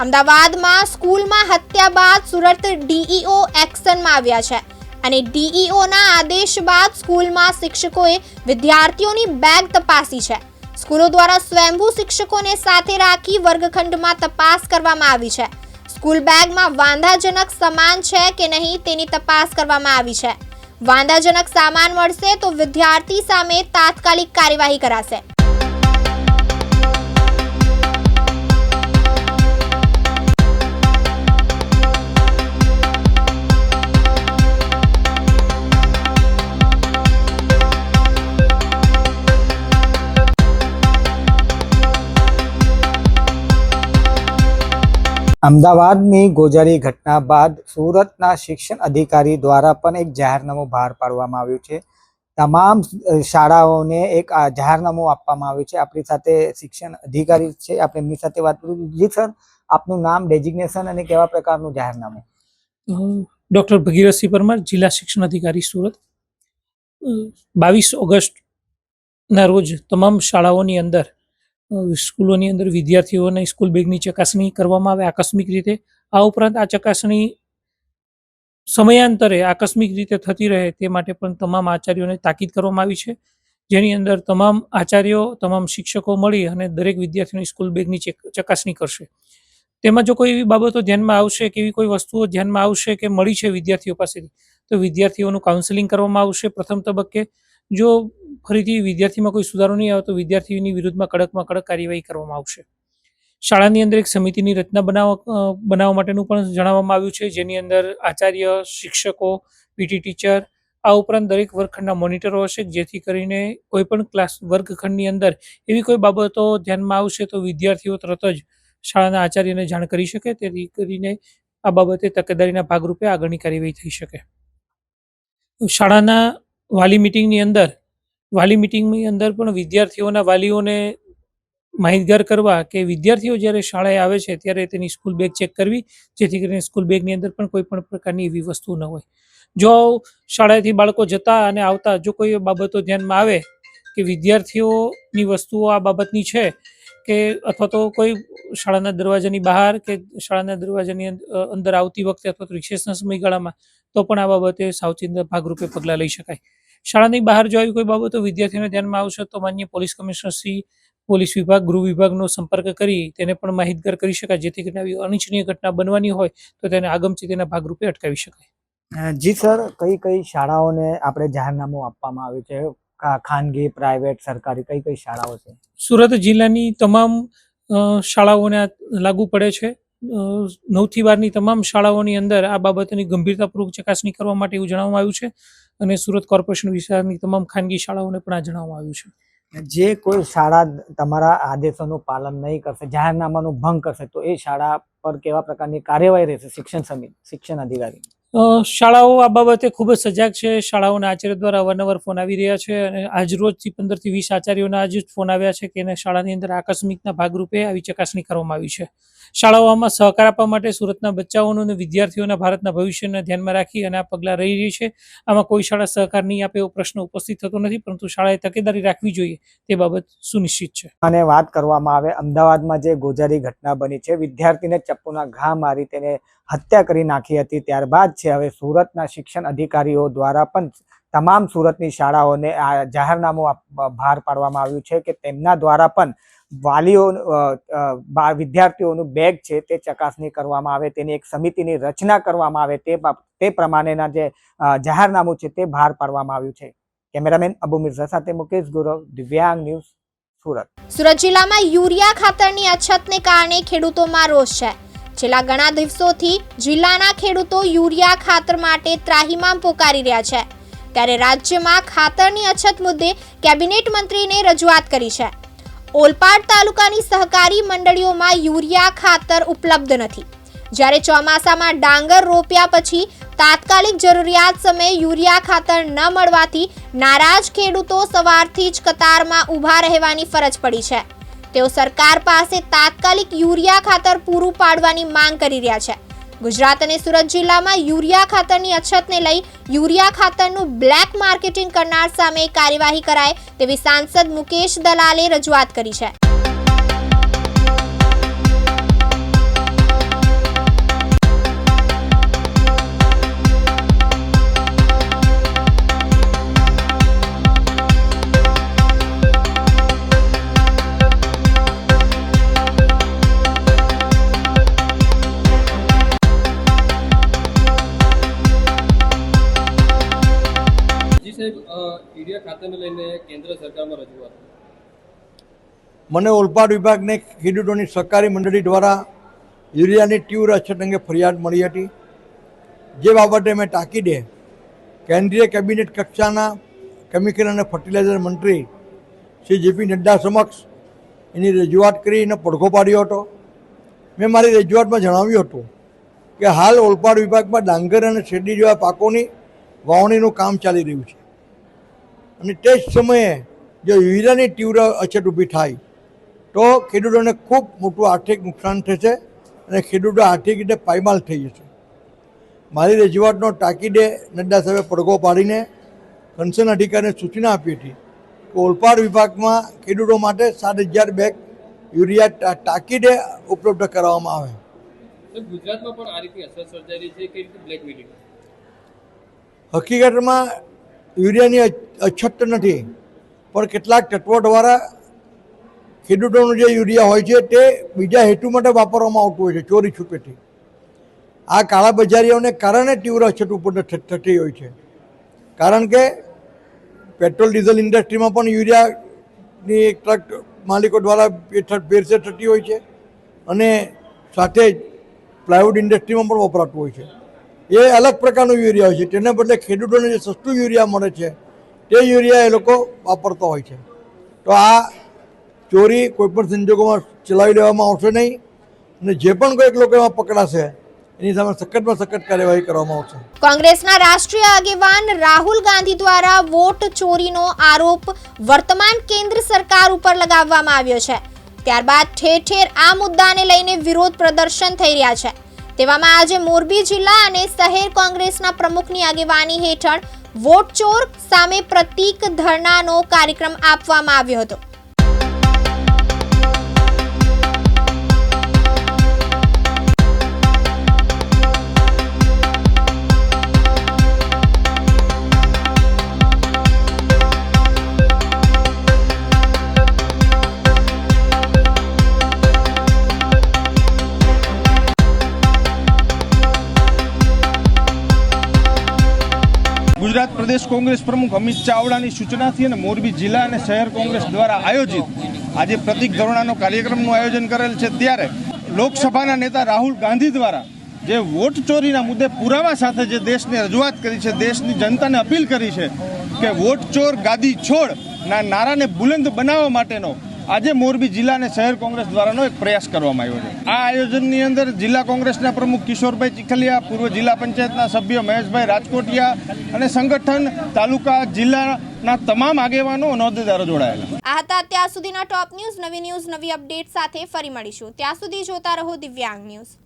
S2: અમદાવાદમાં સ્કૂલમાં હત્યા બાદ સુરત ડીઈઓ એક્શનમાં આવ્યા છે અને ડીઈઓના આદેશ બાદ સ્કૂલમાં શિક્ષકોએ વિદ્યાર્થીઓની બેગ તપાસી છે. સ્કૂલો દ્વારા સ્વયંભૂ શિક્ષકોને સાથે રાખી વર્ગખંડમાં તપાસ કરવામાં આવી છે. સ્કૂલ બેગમાં વાંધાજનક સામાન છે કે નહીં તેની તપાસ કરવામાં આવી છે. વાંધાજનક સામાન મળશે તો વિદ્યાર્થી સામે તાત્કાલિક કાર્યવાહી કરાશે.
S12: અમદાવાદની ગોજારી ઘટના બાદ સુરતના શિક્ષણ અધિકારી દ્વારા પણ એક જાહેરનામું બહાર પાડવામાં આવ્યું છે. તમામ શાળાઓને એક જાહેરનામું આપવામાં આવ્યું છે. આપણી સાથે શિક્ષણ અધિકારી છે, આપણે એમની સાથે વાત કરીશું. જી સર, આપનું નામ, ડેઝિગ્નેશન અને કેવા પ્રકારનું જાહેરનામું?
S13: ડૉક્ટર ભગીરથસિંહ પરમાર, જિલ્લા શિક્ષણ અધિકારી સુરત. 22 ઓગસ્ટના રોજ તમામ શાળાઓની અંદર સ્કૂલોની અંદર વિદ્યાર્થીઓને સ્કૂલ બેગની ચકાસણી કરવામાં આવે આકસ્મિક રીતે. આ ઉપરાંત આ ચકાસણી સમયાંતરે આકસ્મિક રીતે થતી રહે તે માટે પણ તમામ આચાર્યોને તાકીદ કરવામાં આવી છે, જેની અંદર તમામ આચાર્યો, તમામ શિક્ષકો મળી અને દરેક વિદ્યાર્થીઓની સ્કૂલ બેગની ચકાસણી કરશે. તેમાં જો કોઈ એવી બાબતો ધ્યાનમાં આવશે કે એવી કોઈ વસ્તુઓ ધ્યાનમાં આવશે કે મળી છે વિદ્યાર્થીઓ પાસેથી, તો વિદ્યાર્થીઓનું કાઉન્સેલિંગ કરવામાં આવશે પ્રથમ તબક્કે. જો ફરીથી વિદ્યાર્થીમાં કોઈ સુધારો નહીં આવે તો વિદ્યાર્થીઓની વિરુદ્ધમાં કડકમાં કડક કાર્યવાહી કરવામાં આવશે. શાળાની અંદર એક સમિતિની રચના બનાવવા માટેનું પણ જણાવવામાં આવ્યું છે, જેની અંદર આચાર્ય, શિક્ષકો, પીટી ટીચર, આ ઉપરાંત દરેક વર્ગખંડના મોનિટરો હશે, જેથી કરીને કોઈ પણ વર્ગખંડની અંદર એવી કોઈ બાબતો ધ્યાનમાં આવશે તો વિદ્યાર્થીઓ તરત જ શાળાના આચાર્યને જાણ કરી શકે, તેથી કરીને આ બાબતે તકેદારીના ભાગરૂપે આગળની કાર્યવાહી થઈ શકે. શાળાના વાલી મિટિંગની અંદર પણ વિદ્યાર્થીઓના વાલીઓને માહિતગાર કરવા કે વિદ્યાર્થીઓ જ્યારે શાળાએ આવે છે ત્યારે તેની સ્કૂલ બેગ ચેક કરવી, જેથી કરીને સ્કૂલ બેગની અંદર પણ કોઈ પણ પ્રકારની એવી વસ્તુ ન હોય. જો શાળાએથી બાળકો જતા અને આવતા જો કોઈ બાબતો ધ્યાનમાં આવે કે વિદ્યાર્થીઓની વસ્તુઓ આ બાબતની છે કે અથવા તો કોઈ શાળાના દરવાજાની બહાર કે શાળાના દરવાજાની અંદર આવતી વખતે અથવા તો રિસેસના સમયગાળામાં, તો પણ આ બાબતે સાવચેતીના ભાગરૂપે પગલાં લઈ શકાય. શાળાની બહાર જો આવી કોઈ બાબતો વિદ્યાર્થીઓને ધ્યાનમાં આવશે તો માન્ય પોલીસ કમિશનર શ્રી, પોલીસ વિભાગ, ગૃહ વિભાગનો સંપર્ક કરી તેને પણ માહિતગાર કરી શકાય, જેથી કરીને આવી અનિચ્છનીય ઘટના બનવાની હોય તો તેને આગમચેતીના ભાગરૂપે અટકાવી શકાય.
S12: જી સર, કઈ કઈ શાળાઓને આપણે જાહેરનામું આપવામાં આવ્યું છે? ખાનગી, પ્રાઇવેટ, સરકારી કઈ કઈ શાળાઓ છે?
S13: સુરત જિલ્લાની તમામ શાળાઓને આ લાગુ પડે છે. 9 થી 12ની તમામ શાળાઓની અંદર આ બાબતની ગંભીરતાપૂર્વક ચકાસણી કરવા માટે એવું જણાવવામાં આવ્યું છે અને સુરત કોર્પોરેશન વિસ્તારની તમામ ખાનગી શાળાઓને પણ આ જણાવવામાં આવ્યું છે.
S12: જે કોઈ શાળા તમારા આદેશોનું પાલન નહીં કરશે, જાહેરનામાનું ભંગ કરશે, તો એ શાળા પર કેવા પ્રકારની કાર્યવાહી રહેશે? શિક્ષણ અધિકારી
S13: શાળાઓ આ બાબતે ખૂબ જ સજાગ છે. શાળાઓના આચાર્ય દ્વારા અવારનવાર ફોન આવી રહ્યા છે અને આજ રોજથી 15 થી 20 આચાર્યોના આજ જ ફોન આવ્યા છે કે એને શાળાની અંદર આકસ્મિકના ભાગરૂપે આવી ચકાસણી કરવામાં આવી છે. શાળાઓમાં સહકાર આપવા માટે સુરતના બચ્ચાઓનું અને વિદ્યાર્થીઓના ભારતના ભવિષ્યને ધ્યાનમાં રાખી અને આ પગલાં રહી રહી છે. આમાં કોઈ શાળા સહકાર નહીં આપે એવો પ્રશ્ન ઉપસ્થિત થતો નથી, પરંતુ શાળાએ તકેદારી રાખવી જોઈએ તે બાબત સુનિશ્ચિત છે.
S12: અને વાત કરવામાં આવે અમદાવાદમાં જે ગોઝારી ઘટના બની છે, વિદ્યાર્થીને ચપ્પુના ઘા મારી તેને હત્યા કરી નાખી હતી, ત્યારબાદ છે હવે સુરતના શિક્ષણ અધિકારીઓ દ્વારા પણ તમામ સુરતની શાળાઓને આ જાહેરનામું બહાર પાડવામાં આવ્યું છે કે તેમના દ્વારા પણ વાલીઓ વિદ્યાર્થીઓનું બેગ છે તે ચકાસણી કરવામાં આવે, તેની એક સમિતિની રચના કરવામાં આવે, તે પ્રમાણેના જે જાહેરનામું છે તે બહાર પાડવામાં આવ્યું છે. કેમેરામેન અબુ મિર્ઝા સાથે મુકેશ ગૌરવ, દિવ્યાંગ ન્યૂઝ, સુરત.
S2: સુરત જિલ્લામાં યુરિયા ખાતરની અછતને કારણે ખેડૂતોમાં રોષ છે. છેલ્લા ઘણા દિવસોથી જિલ્લાના ખેડૂતો યુરિયા ખાતર માટે ત્રાહિમામ પોકારી રહ્યા છે. ત્યારે રાજ્યમાં ખાતરની અછત મુદ્દે કેબિનેટ મંત્રીને રજૂઆત કરી છે. ઓલપાડ તાલુકાની સહકારી મંડળીઓમાં યુરિયા ખાતર ઉપલબ્ધ નથી. જ્યારે ચોમાસામાં ડાંગર રોપ્યા પછી તાત્કાલિક જરૂરિયાત સમયે યુરિયા ખાતર ન મળવાથી નારાજ ખેડૂતો સવારથી જ કતારમાં ઊભા રહેવાની ફરજ પડી છે. તેઓ સરકાર પાસે તાત્કાલિક યુરિયા ખાતર પૂરું પાડવાની માંગ કરી રહ્યા છે. ગુજરાત અને સુરત જિલ્લામાં યુરિયા ખાતરની અછતને લઈ યુરિયા ખાતરનું બ્લેક માર્કેટિંગ કરનાર સામે કાર્યવાહી કરાય તેવી સાંસદ મુકેશ દલાલે રજૂઆત કરી છે.
S18: મને ઓલપાડ વિભાગને ખેડૂતોની સહકારી મંડળી દ્વારા યુરિયાની તીવ્ર અછત અંગે ફરિયાદ મળી હતી, જે બાબતે મેં તાકીદે કેન્દ્રીય કેબિનેટ કક્ષાના કેમિકલ અને ફર્ટિલાઇઝર મંત્રી શ્રી જેપી નડ્ડા સમક્ષ એની રજૂઆત કરી અને પડઘો પાડ્યો હતો. મેં મારી રજૂઆતમાં જણાવ્યું હતું કે હાલ ઓલપાડ વિભાગમાં ડાંગર અને શેરડી જેવા પાકોની વાવણીનું કામ ચાલી રહ્યું છે અને તે જ સમયે જો યુરિયાની તીવ્ર અછત ઊભી થાય તો ખેડૂતોને ખૂબ મોટું આર્થિક નુકસાન થશે અને ખેડૂતો આર્થિક રીતે પાયમાલ થઈ જશે. મારી રજૂઆતનો તાકીદે નડ્ડા સાહેબે પડઘો પાડીને કન્સર્ન અધિકારીને સૂચના આપી હતી કે ઓલપાડ વિભાગમાં ખેડૂતો માટે 7,000 બેગ યુરિયા તાકીદે ઉપલબ્ધ કરાવવામાં આવે.
S3: ગુજરાતમાં પણ આ રીતે અસર સર્જાઈ રહી છે કે બ્લેકમેલિંગ?
S18: હકીકતમાં યુરિયાની અછત નથી, પણ કેટલાક તત્વો દ્વારા ખેડૂતોનું જે યુરિયા હોય છે તે બીજા હેતુ માટે વાપરવામાં આવતું હોય છે, ચોરી છુપેથી. આ કાળાબજારીઓને કારણે તીવ્ર અછત ઉત્પન્ન થતી હોય છે, કારણ કે પેટ્રોલ ડીઝલ ઇન્ડસ્ટ્રીમાં પણ યુરિયાની ટ્રક માલિકો દ્વારા ભેળસેળ થતી હોય છે અને સાથે જ પ્લાયવુડ ઇન્ડસ્ટ્રીમાં પણ વપરાતું હોય છે. એ અલગ પ્રકારનું યુરિયા હોય છે, તેને બદલે ખેડૂતોને જે સસ્તું યુરિયા મળે છે તે યુરિયા એ લોકો વાપરતા હોય છે. તો આ ચોરી કોઈપણ સંજોગોમાં ચલાવી લેવામાં આવશે નહીં અને જે પણ કોઈક લોકો એમાં પકડાશે એની સામે સખતમાં સખત કાર્યવાહી કરવામાં આવશે.
S2: કોંગ્રેસના રાષ્ટ્રીય આગેવાન રાહુલ ગાંધી દ્વારા વોટ ચોરીનો આરોપ વર્તમાન કેન્દ્ર સરકાર ઉપર લગાવવામાં આવ્યો છે. ત્યારબાદ ઠેર ઠેર આ મુદ્દાને લઈને વિરોધ પ્રદર્શન થઈ રહ્યા છે. તેવામાં આજે મોરબી જિલ્લા અને શહેર કોંગ્રેસના પ્રમુખની આગેવાની હેઠળ વોટ ચોર સામે પ્રતીક ધરણાનો કાર્યક્રમ આપવામાં આવ્યો હતો.
S9: ગુજરાત પ્રદેશ કોંગ્રેસ પ્રમુખ અમિત ચાવડાની સૂચનાથી અને મોરબી જિલ્લા અને શહેર કોંગ્રેસ દ્વારા આયોજિત આજે પ્રતિક ધરણાનો કાર્યક્રમનું આયોજન કરેલ છે, ત્યારે લોકસભાના નેતા રાહુલ ગાંધી દ્વારા જે વોટ ચોરીના મુદ્દે પુરાવા સાથે જે દેશને રજૂઆત કરી છે, દેશની જનતાને અપીલ કરી છે કે વોટ ચોર ગાદી છોડ ના નારાને બુલંદ બનાવવા માટેનો આજે મોરબી જિલ્લા અને શહેર કોંગ્રેસ દ્વારાનો એક પ્રયાસ કરવામાં આવ્યો છે. આ આયોજનની અંદર જિલ્લા કોંગ્રેસના પ્રમુખ કિશોરભાઈ ચીખલિયા, પૂર્વ જિલ્લા પંચાયતના સભ્ય મહેશભાઈ રાજકોટિયા અને સંગઠન તાલુકા જિલ્લાના તમામ આગેવાનો અને હોદ્દેદારો જોડાયેલા.
S2: આ હતા અત્યાર સુધીના ટોપ ન્યૂઝ. નવી અપડેટ સાથે ફરી મળીશું. ત્યાં સુધી જોતા રહો દિવ્યાંગ ન્યૂઝ.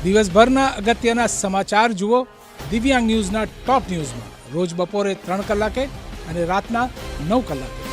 S7: દિવસભરના અગત્યના સમાચાર જુઓ દિવ્યાંગ ન્યૂઝના ટોપ ન્યૂઝમાં રોજ બપોરે 3 કલાકે અને રાતના 9 કલાકે.